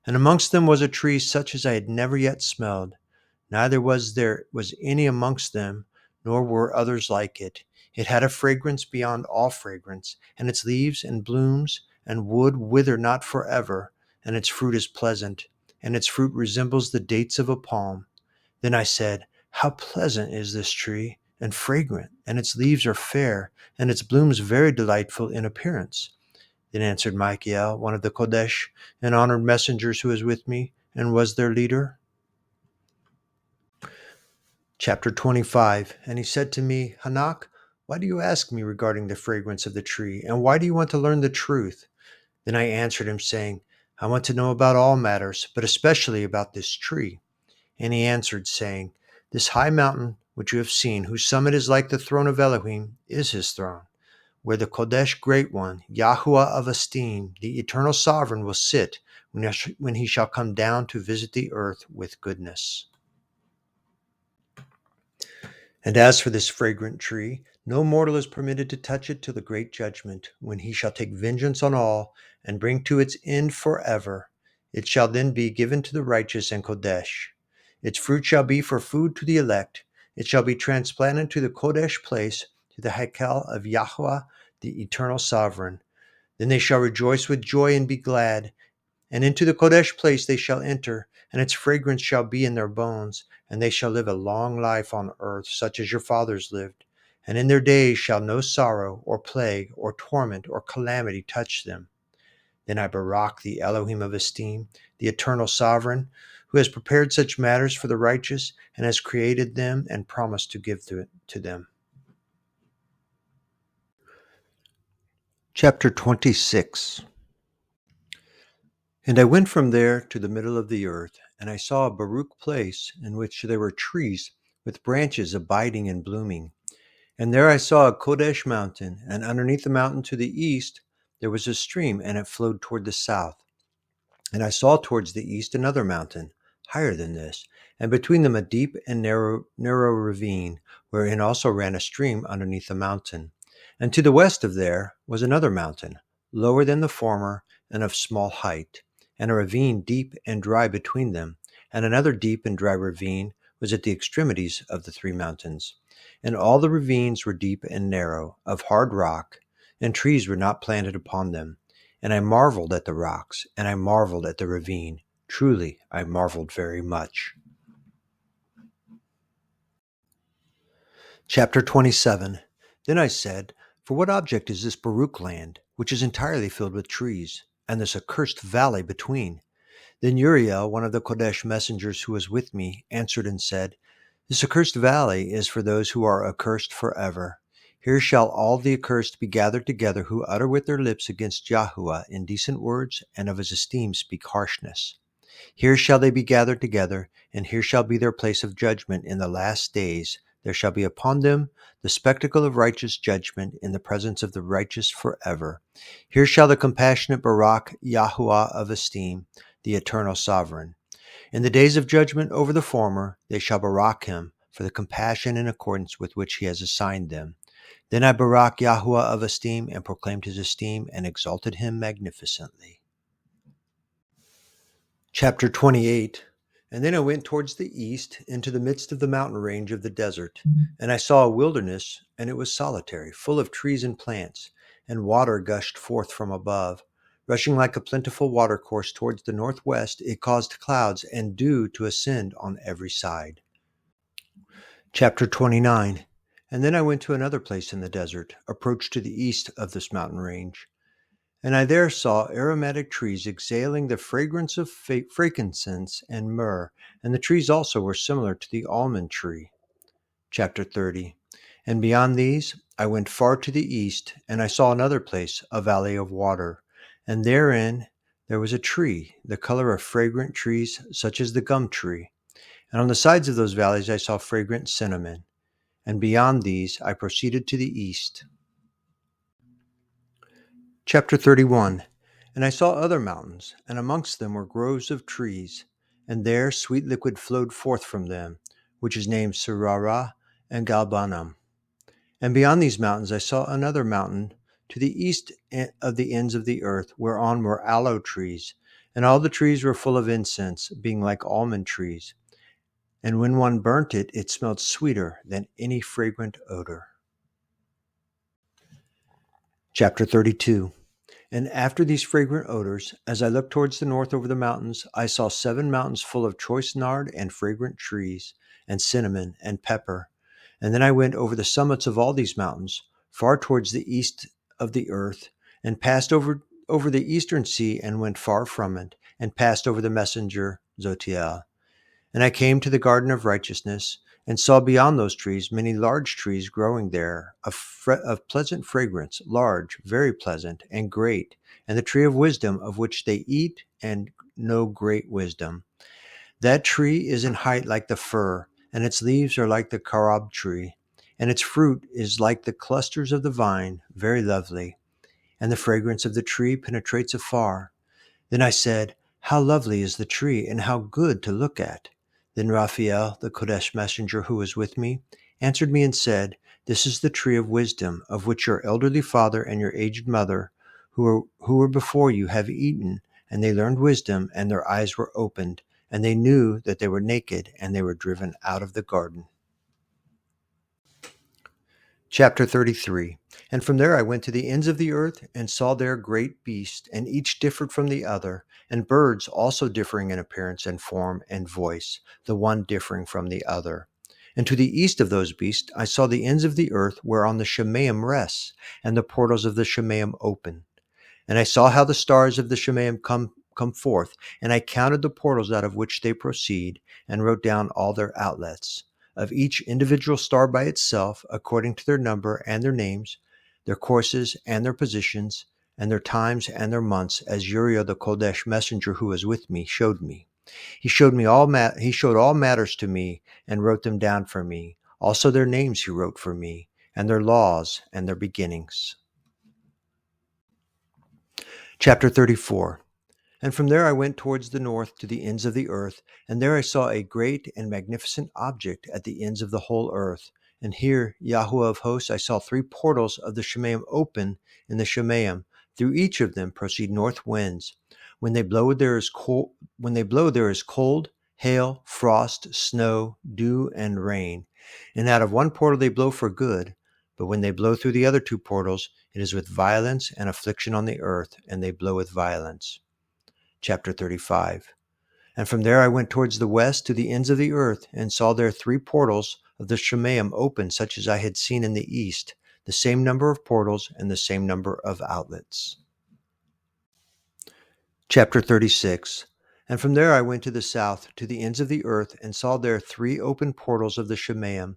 And amongst them was a tree such as I had never yet smelled, neither was any amongst them, nor were others like it. It had a fragrance beyond all fragrance, and its leaves and blooms and wood wither not forever, and its fruit is pleasant, and its fruit resembles the dates of a palm. Then I said, how pleasant is this tree, and fragrant, and its leaves are fair, and its blooms very delightful in appearance. Then answered Michael, one of the Kodesh and honored messengers who was with me, and was their leader. Chapter 25. And he said to me, Hanak, why do you ask me regarding the fragrance of the tree, and why do you want to learn the truth? Then I answered him, saying, I want to know about all matters, but especially about this tree. And he answered, saying, This high mountain which you have seen, whose summit is like the throne of Elohim, is his throne, where the Kodesh Great One, Yahuwah of esteem, the eternal sovereign, will sit when he shall come down to visit the earth with goodness. And as for this fragrant tree, no mortal is permitted to touch it till the great judgment, when he shall take vengeance on all and bring to its end forever. It shall then be given to the righteous and Kodesh. Its fruit shall be for food to the elect. It shall be transplanted to the Kodesh place, to the Hakel of Yahweh, the eternal sovereign. Then they shall rejoice with joy and be glad. And into the Kodesh place they shall enter, and its fragrance shall be in their bones, and they shall live a long life on earth, such as your fathers lived. And in their days shall no sorrow, or plague, or torment, or calamity touch them. Then I Barak the Elohim of esteem, the eternal sovereign, who has prepared such matters for the righteous, and has created them and promised to give to them. Chapter 26. And I went from there to the middle of the earth, and I saw a Baruch place in which there were trees with branches abiding and blooming. And there I saw a Kodesh mountain, and underneath the mountain to the east there was a stream, and it flowed toward the south. And I saw towards the east another mountain, higher than this, and between them a deep and narrow ravine, wherein also ran a stream underneath the mountain. And to the west of there was another mountain, lower than the former, and of small height, and a ravine deep and dry between them. And another deep and dry ravine was at the extremities of the three mountains. And all the ravines were deep and narrow, of hard rock, and trees were not planted upon them. And I marveled at the rocks, and I marveled at the ravine. Truly, I marveled very much. Chapter 27. Then I said, For what object is this Baruch land, which is entirely filled with trees, and this accursed valley between? Then Uriel, one of the Kodesh messengers who was with me, answered and said, This accursed valley is for those who are accursed forever. Here shall all the accursed be gathered together who utter with their lips against Yahuwah indecent words, and of his esteem speak harshness. Here shall they be gathered together, and here shall be their place of judgment in the last days. There shall be upon them the spectacle of righteous judgment in the presence of the righteous forever. Here shall the compassionate Barak Yahuwah of esteem, the eternal sovereign. In the days of judgment over the former, they shall Barak him for the compassion in accordance with which he has assigned them. Then I Barak Yahuwah of esteem, and proclaimed his esteem, and exalted him magnificently. Chapter 28. And then I went towards the east, into the midst of the mountain range of the desert. And I saw a wilderness, and it was solitary, full of trees and plants, and water gushed forth from above. Rushing like a plentiful watercourse towards the northwest, it caused clouds and dew to ascend on every side. Chapter 29. And then I went to another place in the desert, approached to the east of this mountain range. And I there saw aromatic trees exhaling the fragrance of frankincense and myrrh, and the trees also were similar to the almond tree. Chapter 30. And beyond these I went far to the east, and I saw another place, a valley of water, and therein there was a tree, the color of fragrant trees, such as the gum tree. And on the sides of those valleys I saw fragrant cinnamon. And beyond these I proceeded to the east. Chapter 31. And I saw other mountains, and amongst them were groves of trees, and there sweet liquid flowed forth from them, which is named Surara and Galbanum. And beyond these mountains I saw another mountain to the east of the ends of the earth, whereon were aloe trees, and all the trees were full of incense, being like almond trees. And when one burnt it, it smelled sweeter than any fragrant odor. Chapter 32. And after these fragrant odors, as I looked towards the north over the mountains, I saw 7 mountains full of choice nard and fragrant trees, and cinnamon and pepper. And then I went over the summits of all these mountains, far towards the east of the earth, and passed over the eastern sea, and went far from it, and passed over the messenger Zotiel. And I came to the garden of righteousness, and saw beyond those trees many large trees growing there, of pleasant fragrance, large, very pleasant, and great, and the tree of wisdom, of which they eat and know great wisdom. That tree is in height like the fir, and its leaves are like the carob tree, and its fruit is like the clusters of the vine, very lovely. And the fragrance of the tree penetrates afar. Then I said, how lovely is the tree, and how good to look at. Then Raphael, the Kodesh messenger who was with me, answered me and said, this is the tree of wisdom, of which your elderly father and your aged mother, who were before you, have eaten, and they learned wisdom, and their eyes were opened, and they knew that they were naked, and they were driven out of the garden. Chapter 33. And from there I went to the ends of the earth, and saw there great beasts, and each differed from the other, and birds also differing in appearance and form and voice, the one differing from the other. And to the east of those beasts I saw the ends of the earth, whereon the Shemaim rests, and the portals of the Shemaim open. And I saw how the stars of the Shemaim come forth, and I counted the portals out of which they proceed, and wrote down all their outlets, of each individual star by itself, according to their number and their names, their courses and their positions, and their times and their months, as Uriel the Kodesh messenger who was with me showed me. He showed all matters to me, and wrote them down for me. Also their names he wrote for me, and their laws and their beginnings. Chapter 34. And from there I went towards the north to the ends of the earth, and there I saw a great and magnificent object at the ends of the whole earth. And here, Yahuwah of hosts, I saw 3 portals of the Shemaim open in the Shemaim. Through each of them proceed north winds. When they blow, there is cold, hail, frost, snow, dew, and rain. And out of one portal they blow for good. But when they blow through the other 2 portals, it is with violence and affliction on the earth, and they blow with violence. Chapter 35. And from there I went towards the west to the ends of the earth, and saw there 3 portals of the Shemaim open, such as I had seen in the east, the same number of portals and the same number of outlets. Chapter 36. And from there I went to the south to the ends of the earth, and saw there 3 open portals of the Shemaim,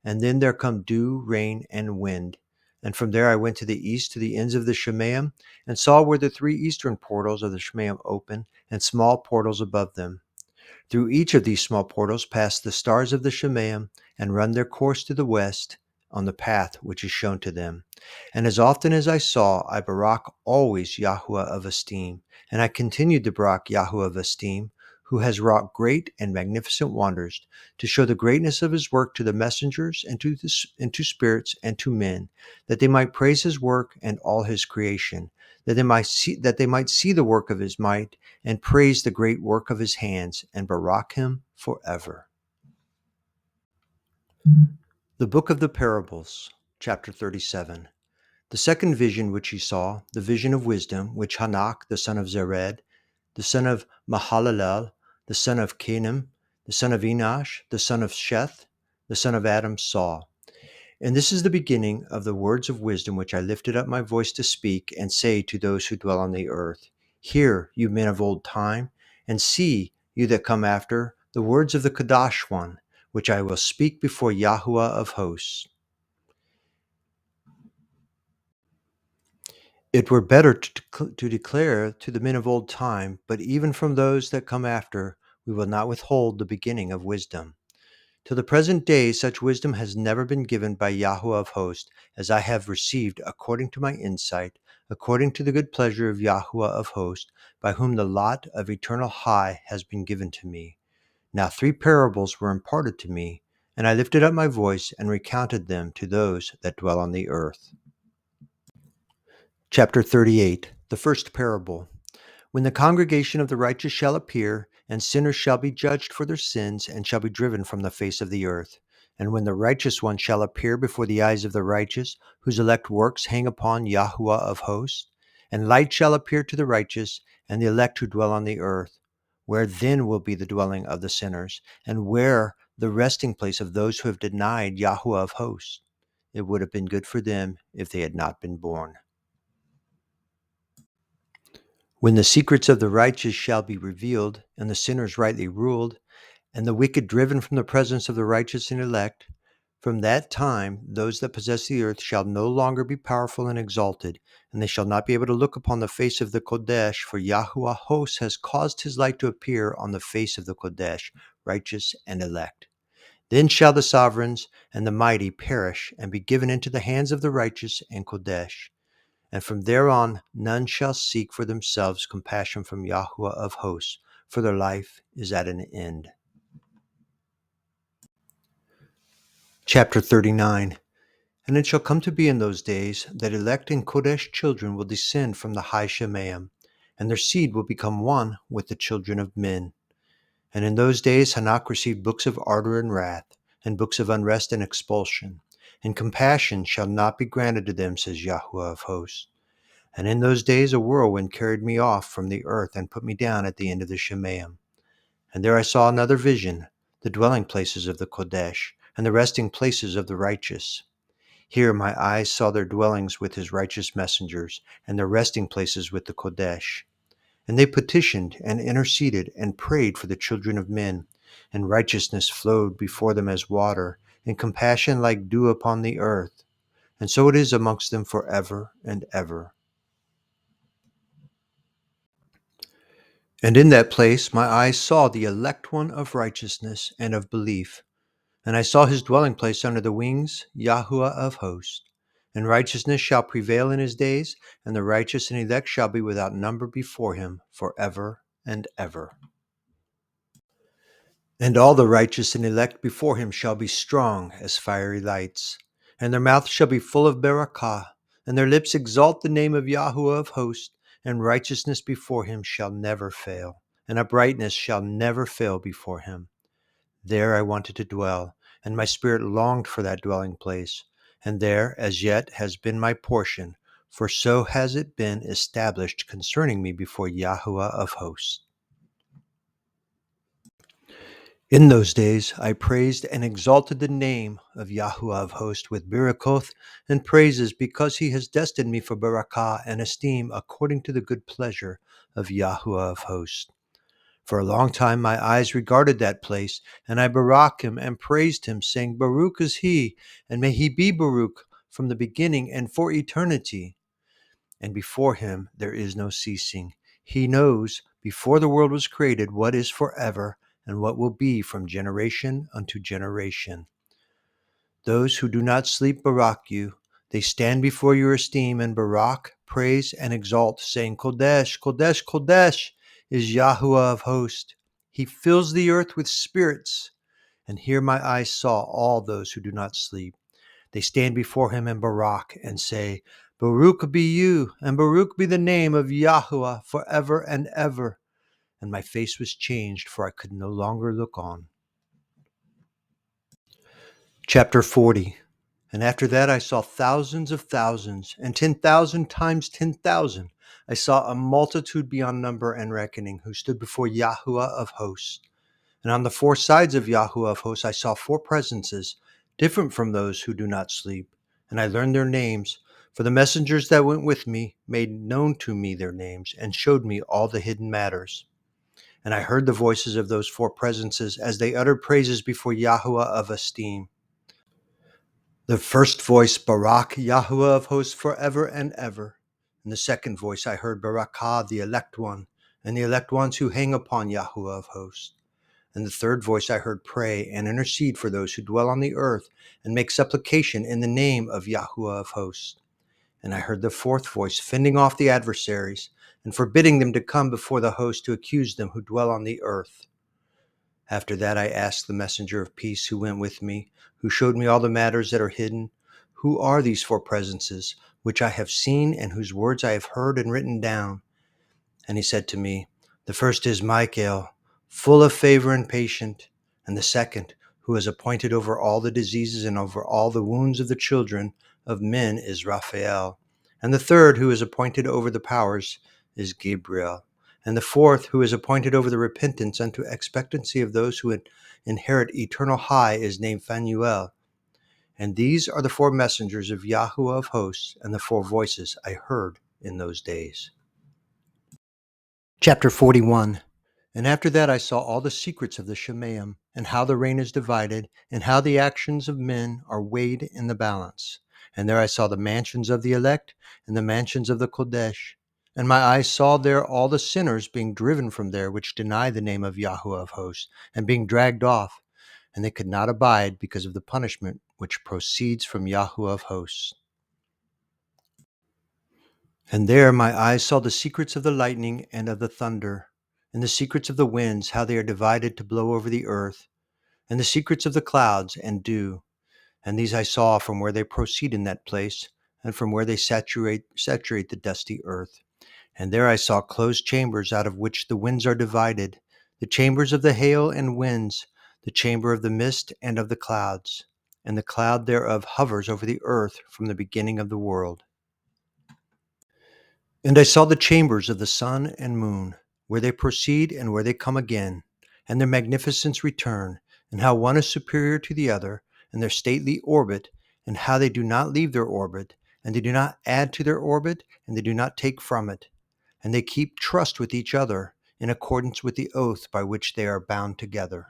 and then there come dew, rain, and wind. And from there I went to the east to the ends of the Shemaim, and saw where the 3 eastern portals of the Shemaim open, and small portals above them. Through each of these small portals pass the stars of the Shemaim, and run their course to the west on the path which is shown to them. And as often as I saw, I barak always Yahuwah of esteem, and I continued to barak Yahuwah of esteem, who has wrought great and magnificent wonders, to show the greatness of his work to the messengers, and to spirits, and to men, that they might praise his work and all his creation, that they might see the work of his might, and praise the great work of his hands, and barak him forever. The Book of the Parables, Chapter 37. The second vision which he saw, the vision of wisdom, which Enoch, the son of Zered, the son of Mahalalel, the son of Cainan, the son of Enosh, the son of Sheth, the son of Adam, saw. And this is the beginning of the words of wisdom which I lifted up my voice to speak and say to those who dwell on the earth. Hear, you men of old time, and see, you that come after, the words of the Kadash one, which I will speak before Yahuwah of hosts. It were better to declare to the men of old time, but even from those that come after, we will not withhold the beginning of wisdom. Till the present day, such wisdom has never been given by Yahuwah of hosts, as I have received according to my insight, according to the good pleasure of Yahuwah of hosts, by whom the lot of eternal high has been given to me. Now 3 parables were imparted to me, and I lifted up my voice and recounted them to those that dwell on the earth. Chapter 38. The first parable. When the congregation of the righteous shall appear, and sinners shall be judged for their sins, and shall be driven from the face of the earth. And when the righteous one shall appear before the eyes of the righteous, whose elect works hang upon Yahuwah of hosts, and light shall appear to the righteous, and the elect who dwell on the earth. Where then will be the dwelling of the sinners, and where the resting place of those who have denied Yahuwah of hosts. It would have been good for them if they had not been born. When the secrets of the righteous shall be revealed, and the sinners rightly ruled, and the wicked driven from the presence of the righteous and elect, from that time those that possess the earth shall no longer be powerful and exalted, and they shall not be able to look upon the face of the Kodesh, for Yahuwah hosts has caused his light to appear on the face of the Kodesh, righteous and elect. Then shall the sovereigns and the mighty perish and be given into the hands of the righteous and Kodesh. And from there on none shall seek for themselves compassion from Yahuwah of hosts, for their life is at an end. Chapter 39. And it shall come to be in those days that elect and Kodesh children will descend from the high Shemaim, and their seed will become one with the children of men. And in those days Enoch received books of ardor and wrath, and books of unrest and expulsion. And compassion shall not be granted to them, says Yahuwah of hosts. And in those days a whirlwind carried me off from the earth and put me down at the end of the Shemaim. And there I saw another vision, the dwelling places of the Kodesh, and the resting places of the righteous. Here my eyes saw their dwellings with his righteous messengers, and their resting places with the Kodesh. And they petitioned and interceded and prayed for the children of men, and righteousness flowed before them as water, and compassion like dew upon the earth. And so it is amongst them forever and ever. And in that place my eyes saw the elect one of righteousness and of belief. And I saw his dwelling place under the wings, Yahuwah of hosts. And righteousness shall prevail in his days, and the righteous and elect shall be without number before him forever and ever. And all the righteous and elect before him shall be strong as fiery lights. And their mouth shall be full of barakah, and their lips exalt the name of Yahuwah of hosts. And righteousness before him shall never fail, and uprightness shall never fail before him. There I wanted to dwell, and my spirit longed for that dwelling place. And there as yet has been my portion, for so has it been established concerning me before Yahuwah of hosts. In those days I praised and exalted the name of Yahuwah of hosts with birakoth and praises, because he has destined me for barakah and esteem according to the good pleasure of Yahuwah of hosts. For a long time my eyes regarded that place, and I barak him and praised him, saying, Baruch is he, and may he be Baruch from the beginning and for eternity. And before him there is no ceasing. He knows before the world was created what is forever, and what will be from generation unto generation. Those who do not sleep barak you. They stand before your esteem and barak, praise, and exalt, saying, Kodesh, Kodesh, Kodesh is Yahuwah of hosts. He fills the earth with spirits. And here my eyes saw all those who do not sleep. They stand before him and barak, and say, Baruch be you, and Baruch be the name of Yahuwah forever and ever. And my face was changed, for I could no longer look on. Chapter 40. And after that I saw thousands of thousands, and 10,000 times 10,000. I saw a multitude beyond number and reckoning, who stood before Yahuwah of hosts. And on the four sides of Yahuwah of hosts I saw four presences, different from those who do not sleep. And I learned their names, for the messengers that went with me made known to me their names, and showed me all the hidden matters. And I heard the voices of those four presences as they uttered praises before Yahuwah of esteem. The first voice, Barak, Yahuwah of hosts forever and ever. And the second voice I heard, Barakah, the elect one, and the elect ones who hang upon Yahuwah of hosts. And the third voice I heard, pray and intercede for those who dwell on the earth, and make supplication in the name of Yahuwah of hosts. And I heard the fourth voice, fending off the adversaries, and forbidding them to come before the host to accuse them who dwell on the earth. After that I asked the messenger of peace who went with me, who showed me all the matters that are hidden, who are these four presences, which I have seen, and whose words I have heard and written down? And he said to me, the first is Michael, full of favor and patient, and the second, who is appointed over all the diseases and over all the wounds of the children of men, is Raphael. And the third, who is appointed over the powers, is Gabriel. And the fourth, who is appointed over the repentance unto expectancy of those who inherit eternal high, is named Phanuel. And these are the four messengers of Yahuwah of hosts, and the four voices I heard in those days. Chapter 41. And after that I saw all the secrets of the Shemaim, and how the rain is divided, and how the actions of men are weighed in the balance. And there I saw the mansions of the elect, and the mansions of the Kodesh. And my eyes saw there all the sinners being driven from there, which deny the name of Yahuwah of hosts, and being dragged off. And they could not abide because of the punishment which proceeds from Yahuwah of hosts. And there my eyes saw the secrets of the lightning and of the thunder, and the secrets of the winds, how they are divided to blow over the earth, and the secrets of the clouds and dew. And these I saw from where they proceed in that place, and from where they saturate the dusty earth. And there I saw closed chambers out of which the winds are divided, the chambers of the hail and winds, the chamber of the mist and of the clouds. And the cloud thereof hovers over the earth from the beginning of the world. And I saw the chambers of the sun and moon, where they proceed and where they come again, and their magnificence return, and how one is superior to the other, and their stately orbit, and how they do not leave their orbit, and they do not add to their orbit, and they do not take from it, and they keep trust with each other, in accordance with the oath by which they are bound together.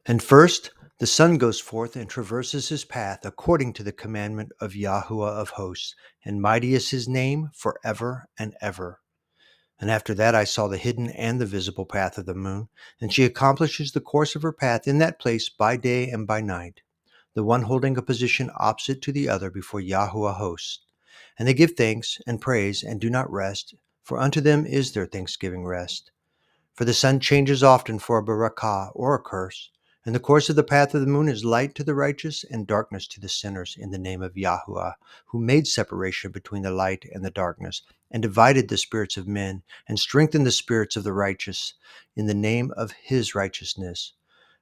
And first, the sun goes forth and traverses his path according to the commandment of Yahuwah of hosts, and mighty is his name forever and ever. And after that I saw the hidden and the visible path of the moon, and she accomplishes the course of her path in that place by day and by night, the one holding a position opposite to the other before Yahuwah hosts. And they give thanks and praise and do not rest, for unto them is their thanksgiving rest. For the sun changes often for a barakah or a curse, and the course of the path of the moon is light to the righteous and darkness to the sinners in the name of Yahuwah, who made separation between the light and the darkness, and divided the spirits of men, and strengthened the spirits of the righteous in the name of his righteousness.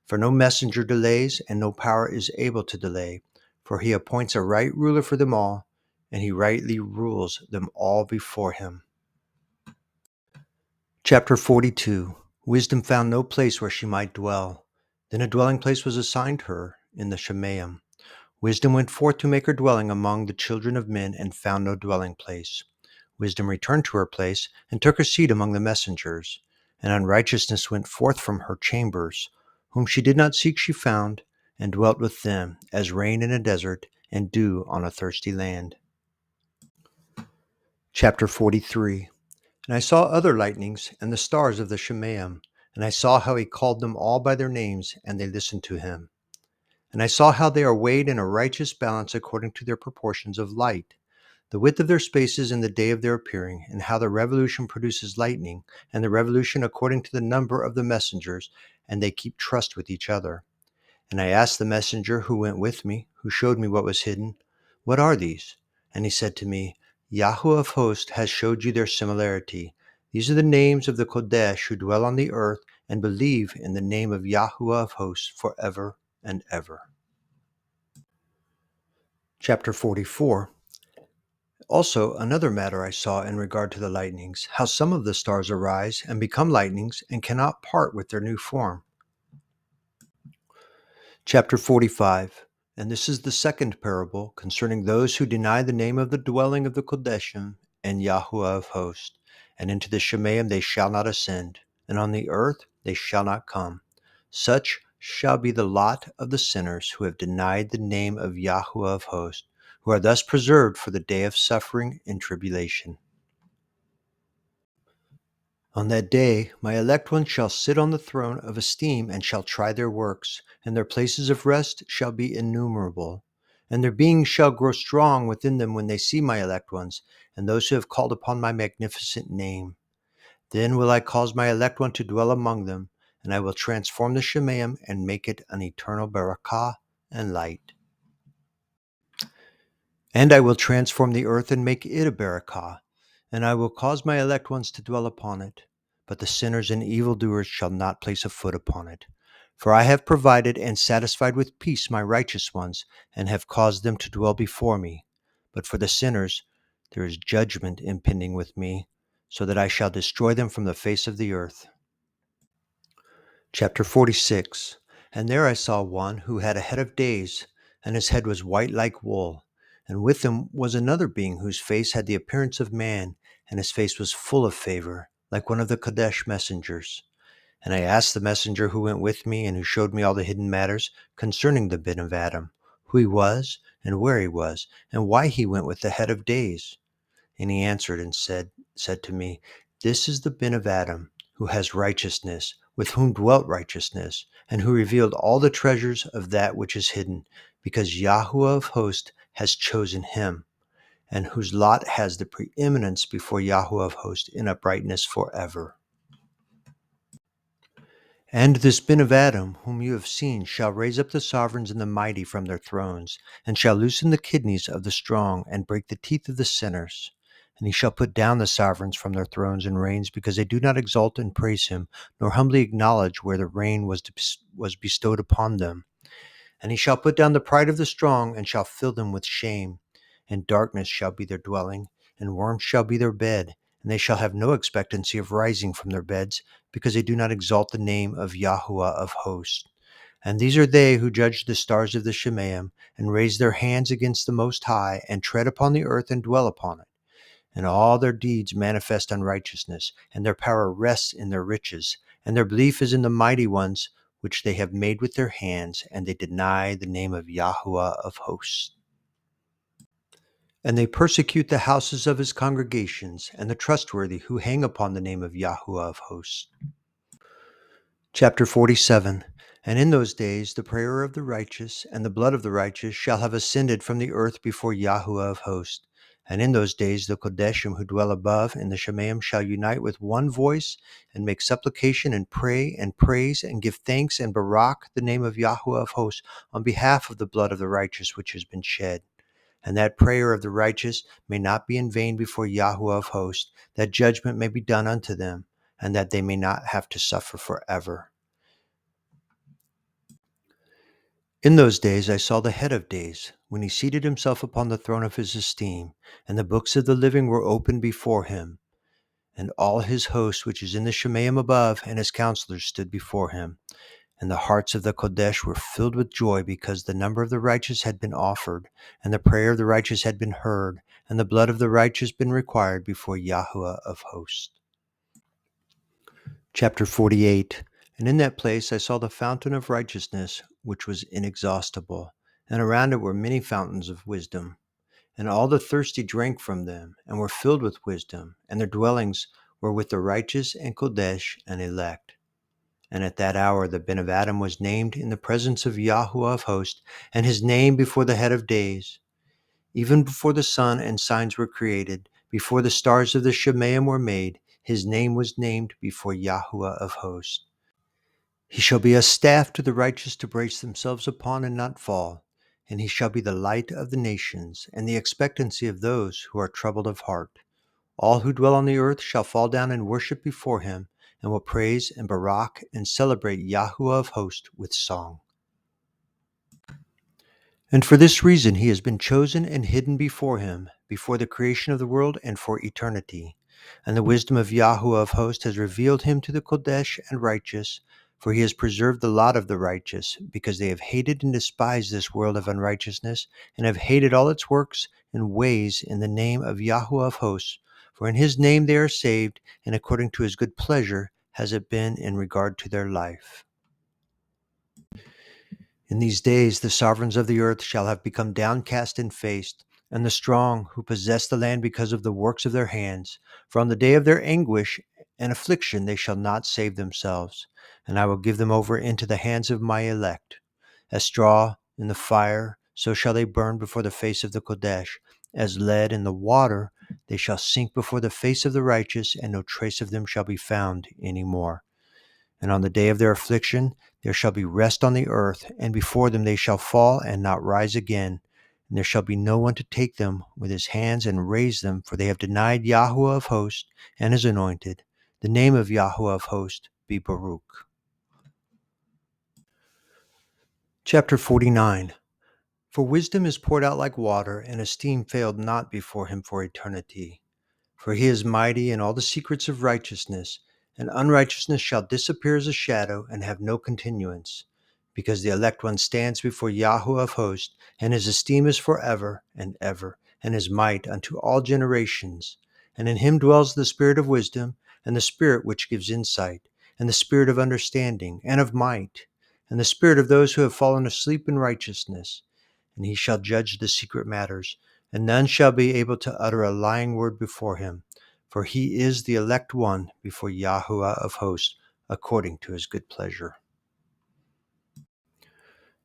For no messenger delays, and no power is able to delay, for he appoints a right ruler for them all, and he rightly rules them all before him. Chapter 42. Wisdom found no place where she might dwell. Then a dwelling place was assigned her in the Shemaim. Wisdom went forth to make her dwelling among the children of men, and found no dwelling place. Wisdom returned to her place, and took her seat among the messengers. And unrighteousness went forth from her chambers. Whom she did not seek she found, and dwelt with them, as rain in a desert, and dew on a thirsty land. Chapter 43. And I saw other lightnings and the stars of the Shemaim, and I saw how he called them all by their names, and they listened to him. And I saw how they are weighed in a righteous balance according to their proportions of light, the width of their spaces in the day of their appearing, and how the revolution produces lightning, and the revolution according to the number of the messengers, and they keep trust with each other. And I asked the messenger who went with me, who showed me what was hidden, "What are these?" And he said to me, "Yahuwah of hosts has showed you their similarity. These are the names of the Kodesh who dwell on the earth and believe in the name of Yahuwah of hosts forever and ever." Chapter 44. Also another matter I saw in regard to the lightnings, how some of the stars arise and become lightnings and cannot part with their new form. Chapter 45. And this is the second parable concerning those who deny the name of the dwelling of the Kodeshim and Yahuwah of hosts. And into the Shemaim they shall not ascend, and on the earth they shall not come. Such shall be the lot of the sinners who have denied the name of Yahuwah of hosts, who are thus preserved for the day of suffering and tribulation. On that day my elect ones shall sit on the throne of esteem, and shall try their works, and their places of rest shall be innumerable. And their beings shall grow strong within them when they see my elect ones, and those who have called upon my magnificent name. Then will I cause my elect one to dwell among them, and I will transform the Shemaim and make it an eternal barakah and light. And I will transform the earth and make it a barakah, and I will cause my elect ones to dwell upon it. But the sinners and evildoers shall not place a foot upon it. For I have provided and satisfied with peace my righteous ones, and have caused them to dwell before me. But for the sinners there is judgment impending with me. so that I shall destroy them from the face of the earth. Chapter 46. And there I saw one who had a head of days, and his head was white like wool. And with him was another being whose face had the appearance of man, and his face was full of favor, like one of the Kadesh messengers. And I asked the messenger who went with me and who showed me all the hidden matters concerning the bin of Adam, who he was, and where he was, and why he went with the head of days. And he answered and said to me, This is the bin of Adam, who has righteousness, with whom dwelt righteousness, and who revealed all the treasures of that which is hidden, because Yahuwah of hosts has chosen him, and whose lot has the preeminence before Yahuwah of hosts in uprightness forever. And this bin of Adam, whom you have seen, shall raise up the sovereigns and the mighty from their thrones, and shall loosen the kidneys of the strong, and break the teeth of the sinners. And he shall put down the sovereigns from their thrones and reigns, because they do not exalt and praise him, nor humbly acknowledge where the reign was bestowed upon them. And he shall put down the pride of the strong, and shall fill them with shame. And darkness shall be their dwelling, and worms shall be their bed, and they shall have no expectancy of rising from their beds, because they do not exalt the name of Yahuwah of hosts. And these are they who judge the stars of the Shemayim, and raise their hands against the Most High, and tread upon the earth and dwell upon it. And all their deeds manifest unrighteousness, and their power rests in their riches, and their belief is in the mighty ones which they have made with their hands, and they deny the name of Yahuwah of hosts. And they persecute the houses of his congregations, and the trustworthy who hang upon the name of Yahuwah of hosts. Chapter 47. And in those days the prayer of the righteous and the blood of the righteous shall have ascended from the earth before Yahuwah of hosts. And in those days the Kodeshim who dwell above in the Shemayim shall unite with one voice, and make supplication, and pray, and praise, and give thanks, and barak the name of Yahuwah of hosts on behalf of the blood of the righteous which has been shed. And that prayer of the righteous may not be in vain before Yahuwah of hosts, that judgment may be done unto them, and that they may not have to suffer forever. In those days I saw the head of days, when he seated himself upon the throne of his esteem, and the books of the living were opened before him. And all his host which is in the Shemayim above, and his counselors stood before him. And the hearts of the Kodesh were filled with joy, because the number of the righteous had been offered, and the prayer of the righteous had been heard, and the blood of the righteous been required before Yahuwah of hosts. Chapter 48. And in that place I saw the fountain of righteousness, which was inexhaustible, and around it were many fountains of wisdom. And all the thirsty drank from them, and were filled with wisdom, and their dwellings were with the righteous and Kodesh and elect. And at that hour the bin of Adam was named in the presence of Yahuwah of hosts, and his name before the head of days. Even before the sun and signs were created, before the stars of the Shemayim were made, his name was named before Yahuwah of hosts. He shall be a staff to the righteous to brace themselves upon and not fall, and he shall be the light of the nations, and the expectancy of those who are troubled of heart. All who dwell on the earth shall fall down and worship before him, and will praise and barak and celebrate Yahuwah of hosts with song. And for this reason he has been chosen and hidden before him, before the creation of the world and for eternity. And the wisdom of Yahuwah of hosts has revealed him to the Kodesh and righteous, for he has preserved the lot of the righteous, because they have hated and despised this world of unrighteousness, and have hated all its works and ways in the name of Yahuwah of hosts. For in his name they are saved, and according to his good pleasure has it been in regard to their life. In these days the sovereigns of the earth shall have become downcast and faced, and the strong who possess the land because of the works of their hands. For on the day of their anguish and affliction they shall not save themselves, and I will give them over into the hands of my elect. As straw in the fire, so shall they burn before the face of the Kodesh. As lead in the water, they shall sink before the face of the righteous, and no trace of them shall be found any more. And on the day of their affliction there shall be rest on the earth, and before them they shall fall and not rise again. And there shall be no one to take them with his hands and raise them, for they have denied Yahuwah of hosts and his anointed. The name of Yahuwah of hosts be Baruch. Chapter 49. For wisdom is poured out like water, and esteem failed not before him for eternity. For he is mighty in all the secrets of righteousness, and unrighteousness shall disappear as a shadow and have no continuance. Because the elect one stands before Yahweh of hosts, and his esteem is forever and ever, and his might unto all generations. And in him dwells the spirit of wisdom, and the spirit which gives insight, and the spirit of understanding, and of might, and the spirit of those who have fallen asleep in righteousness. And he shall judge the secret matters, and none shall be able to utter a lying word before him, for he is the elect one before Yahuwah of hosts, according to his good pleasure.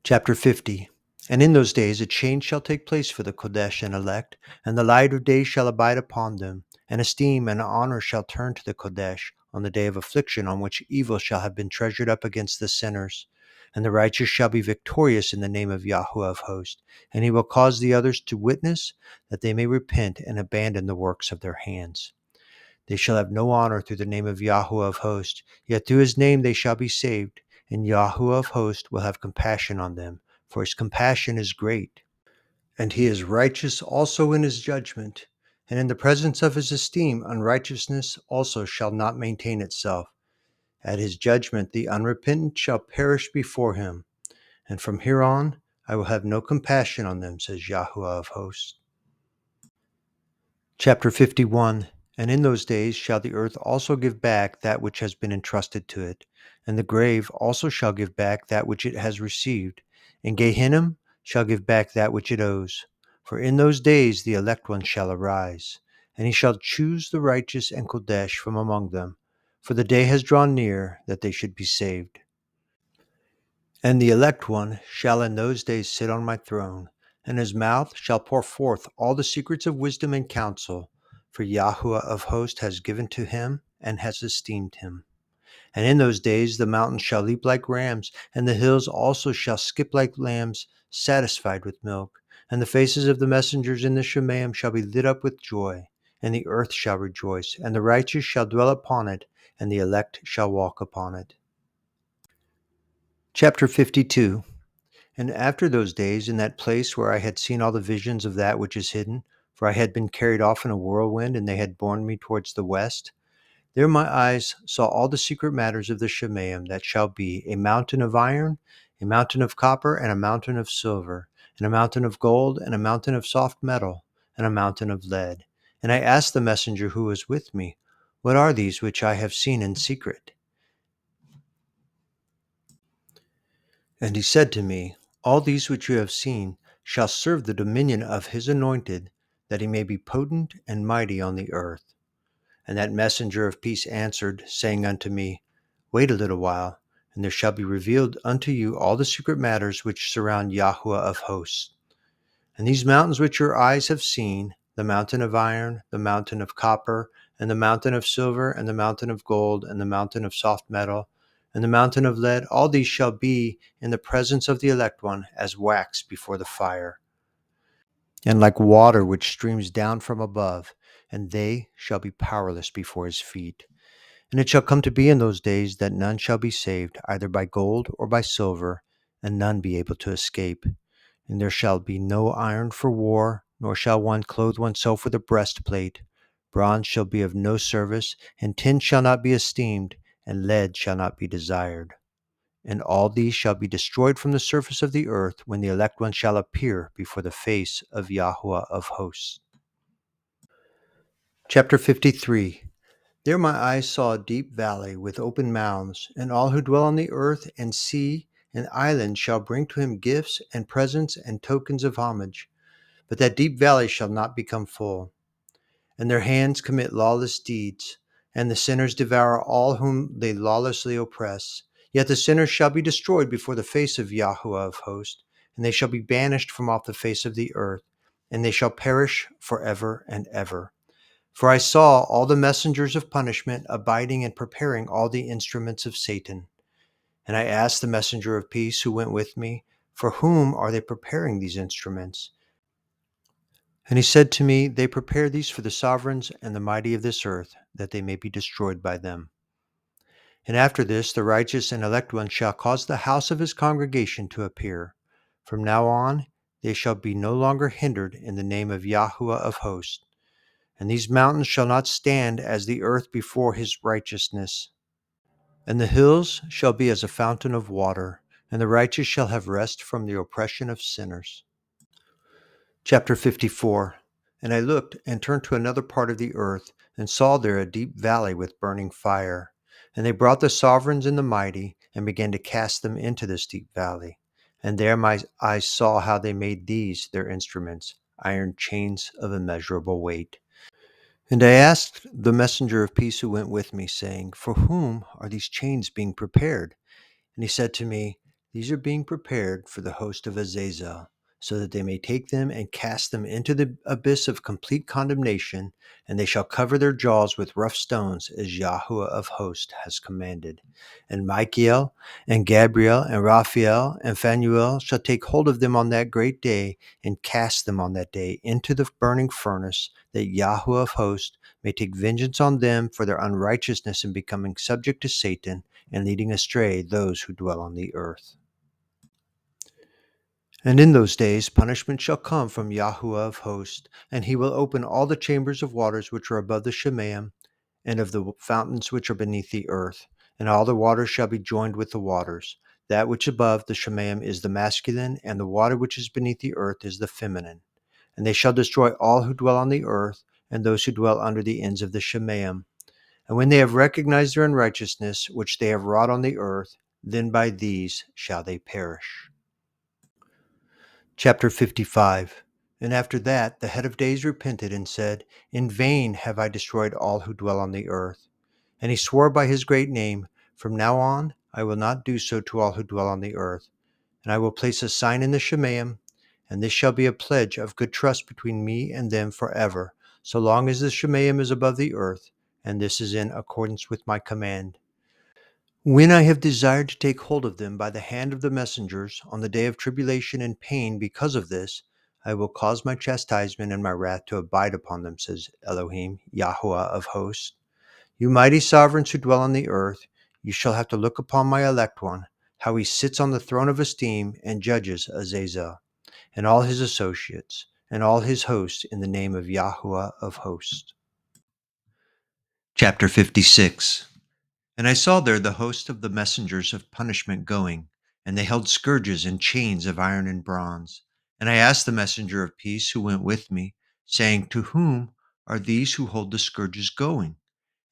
Chapter 50. And in those days a change shall take place for the Kodesh and elect, and the light of day shall abide upon them, and esteem and honor shall turn to the Kodesh on the day of affliction, on which evil shall have been treasured up against the sinners. And the righteous shall be victorious in the name of Yahuwah of hosts, and he will cause the others to witness, that they may repent and abandon the works of their hands. They shall have no honor through the name of Yahuwah of hosts, yet through his name they shall be saved, and Yahuwah of hosts will have compassion on them, for his compassion is great. And he is righteous also in his judgment, and in the presence of his esteem unrighteousness also shall not maintain itself. At his judgment the unrepentant shall perish before him, and from here on I will have no compassion on them, says Yahuwah of hosts. Chapter 51. And in those days shall the earth also give back that which has been entrusted to it, and the grave also shall give back that which it has received, and Gehinnom shall give back that which it owes. For in those days the elect one shall arise, and he shall choose the righteous and Kodesh from among them, for the day has drawn near that they should be saved. And the elect one shall in those days sit on my throne, and his mouth shall pour forth all the secrets of wisdom and counsel, for Yahuwah of hosts has given to him and has esteemed him. And in those days the mountains shall leap like rams, and the hills also shall skip like lambs satisfied with milk. And the faces of the messengers in the Shemaim shall be lit up with joy, and the earth shall rejoice, and the righteous shall dwell upon it, and the elect shall walk upon it. Chapter 52. And after those days, in that place where I had seen all the visions of that which is hidden, for I had been carried off in a whirlwind, and they had borne me towards the west, there my eyes saw all the secret matters of the Shemaim that shall be, a mountain of iron, a mountain of copper, and a mountain of silver, and a mountain of gold, and a mountain of soft metal, and a mountain of lead. And I asked the messenger who was with me, what are these which I have seen in secret? And he said to me, all these which you have seen shall serve the dominion of his anointed, that he may be potent and mighty on the earth. And that messenger of peace answered, saying unto me, wait a little while, and there shall be revealed unto you all the secret matters which surround Yahuwah of hosts. And these mountains which your eyes have seen, the mountain of iron, the mountain of copper, and the mountain of silver, and the mountain of gold, and the mountain of soft metal, and the mountain of lead, all these shall be in the presence of the elect one as wax before the fire, and like water which streams down from above, and they shall be powerless before his feet. And it shall come to be in those days that none shall be saved, either by gold or by silver, and none be able to escape. And there shall be no iron for war, nor shall one clothe oneself with a breastplate. Bronze shall be of no service, and tin shall not be esteemed, and lead shall not be desired. And all these shall be destroyed from the surface of the earth, when the elect one shall appear before the face of Yahuwah of hosts. Chapter 53. There my eyes saw a deep valley with open mouths, and all who dwell on the earth and sea and islands shall bring to him gifts and presents and tokens of homage. But that deep valley shall not become full. And their hands commit lawless deeds, and the sinners devour all whom they lawlessly oppress. Yet the sinners shall be destroyed before the face of Yahuwah of hosts, and they shall be banished from off the face of the earth, and they shall perish forever and ever. For I saw all the messengers of punishment abiding and preparing all the instruments of Satan. And I asked the messenger of peace who went with me, for whom are they preparing these instruments? And he said to me, they prepare these for the sovereigns and the mighty of this earth, that they may be destroyed by them. And after this, the righteous and elect one shall cause the house of his congregation to appear. From now on, they shall be no longer hindered in the name of Yahuwah of hosts. And these mountains shall not stand as the earth before his righteousness. And the hills shall be as a fountain of water, and the righteous shall have rest from the oppression of sinners. Chapter 54. And I looked and turned to another part of the earth, and saw there a deep valley with burning fire. And they brought the sovereigns and the mighty, and began to cast them into this deep valley. And there my eyes saw how they made these their instruments, iron chains of immeasurable weight. And I asked the messenger of peace who went with me, saying, For whom are these chains being prepared? And he said to me, These are being prepared for the host of Azazel, so that they may take them and cast them into the abyss of complete condemnation, and they shall cover their jaws with rough stones, as Yahuwah of hosts has commanded. And Michael and Gabriel and Raphael and Phanuel shall take hold of them on that great day, and cast them on that day into the burning furnace, that Yahuwah of hosts may take vengeance on them for their unrighteousness in becoming subject to Satan, and leading astray those who dwell on the earth. And in those days punishment shall come from Yahuwah of hosts, and he will open all the chambers of waters which are above the Shemaim, and of the fountains which are beneath the earth, and all the waters shall be joined with the waters. That which above the Shemaim is the masculine, and the water which is beneath the earth is the feminine. And they shall destroy all who dwell on the earth, and those who dwell under the ends of the Shemaim. And when they have recognized their unrighteousness, which they have wrought on the earth, then by these shall they perish. Chapter 55. And after that, the head of days repented and said, In vain have I destroyed all who dwell on the earth. And he swore by his great name, From now on I will not do so to all who dwell on the earth. And I will place a sign in the Shemaim, and this shall be a pledge of good trust between me and them forever, so long as the Shemaim is above the earth, and this is in accordance with my command. When I have desired to take hold of them by the hand of the messengers on the day of tribulation and pain because of this, I will cause my chastisement and my wrath to abide upon them, says Elohim, Yahuwah of hosts. You mighty sovereigns who dwell on the earth, you shall have to look upon my elect one, how he sits on the throne of esteem and judges Azazel, and all his associates, and all his hosts in the name of Yahuwah of hosts. Chapter 56. And I saw there the host of the messengers of punishment going, and they held scourges and chains of iron and bronze. And I asked the messenger of peace who went with me, saying, To whom are these who hold the scourges going?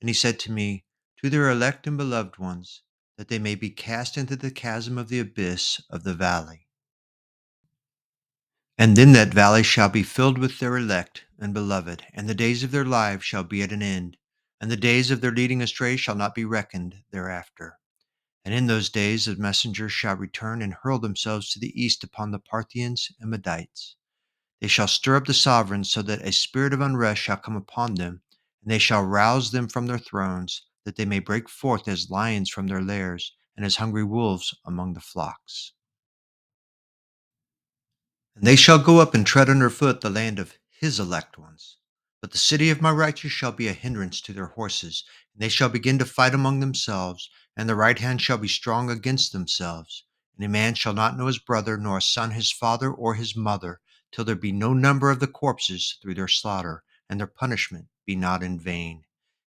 And he said to me, To their elect and beloved ones, that they may be cast into the chasm of the abyss of the valley. And then that valley shall be filled with their elect and beloved, and the days of their lives shall be at an end, and the days of their leading astray shall not be reckoned thereafter. And in those days the messengers shall return and hurl themselves to the east upon the Parthians and Medites. They shall stir up the sovereigns so that a spirit of unrest shall come upon them, and they shall rouse them from their thrones, that they may break forth as lions from their lairs, and as hungry wolves among the flocks. And they shall go up and tread under foot the land of his elect ones. But the city of my righteous shall be a hindrance to their horses, and they shall begin to fight among themselves, and the right hand shall be strong against themselves. And a man shall not know his brother, nor a son his father or his mother, till there be no number of the corpses through their slaughter, and their punishment be not in vain.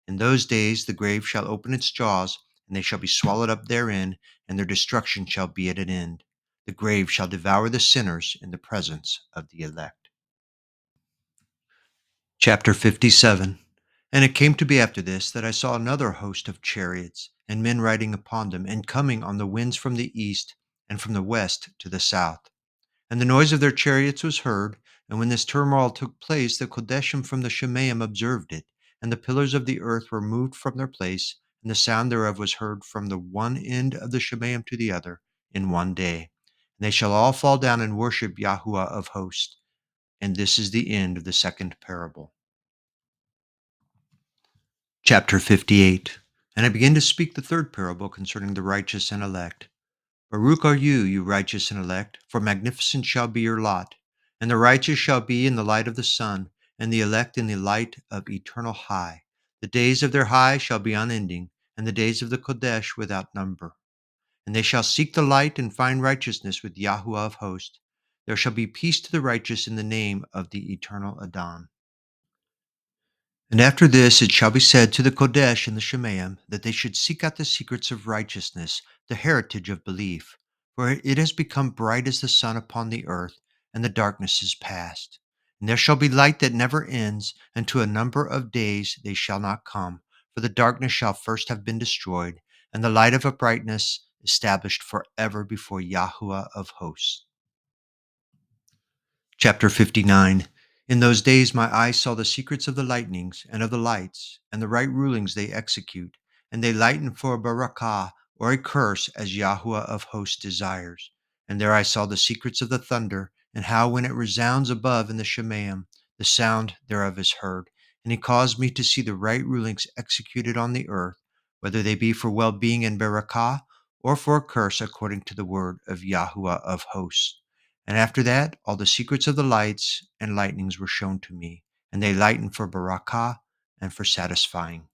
In those days the grave shall open its jaws, and they shall be swallowed up therein, and their destruction shall be at an end. The grave shall devour the sinners in the presence of the elect. Chapter 57. And it came to be after this that I saw another host of chariots, and men riding upon them, and coming on the winds from the east, and from the west to the south. And the noise of their chariots was heard, and when this turmoil took place, the Kodeshim from the Shemaim observed it, and the pillars of the earth were moved from their place, and the sound thereof was heard from the one end of the Shemaim to the other in one day. And they shall all fall down and worship Yahuwah of hosts. And this is the end of the second parable. Chapter 58. And I begin to speak the third parable concerning the righteous and elect. Baruch are you, you righteous and elect, for magnificent shall be your lot. And the righteous shall be in the light of the sun, and the elect in the light of eternal high. The days of their high shall be unending, and the days of the Kodesh without number. And they shall seek the light and find righteousness with Yahuwah of hosts. There shall be peace to the righteous in the name of the eternal Adon. And after this it shall be said to the Kodesh and the Shemaim that they should seek out the secrets of righteousness, the heritage of belief. For it has become bright as the sun upon the earth, and the darkness is past. And there shall be light that never ends, and to a number of days they shall not come. For the darkness shall first have been destroyed, and the light of uprightness established forever before Yahuwah of hosts. Chapter 59. In those days my eyes saw the secrets of the lightnings and of the lights, and the right rulings they execute, and they lighten for a barakah, or a curse, as Yahuwah of hosts desires. And there I saw the secrets of the thunder, and how when it resounds above in the Shemaim, the sound thereof is heard. And he caused me to see the right rulings executed on the earth, whether they be for well-being and barakah, or for a curse according to the word of Yahuwah of hosts. And after that, all the secrets of the lights and lightnings were shown to me, and they lightened for barakah and for satisfying.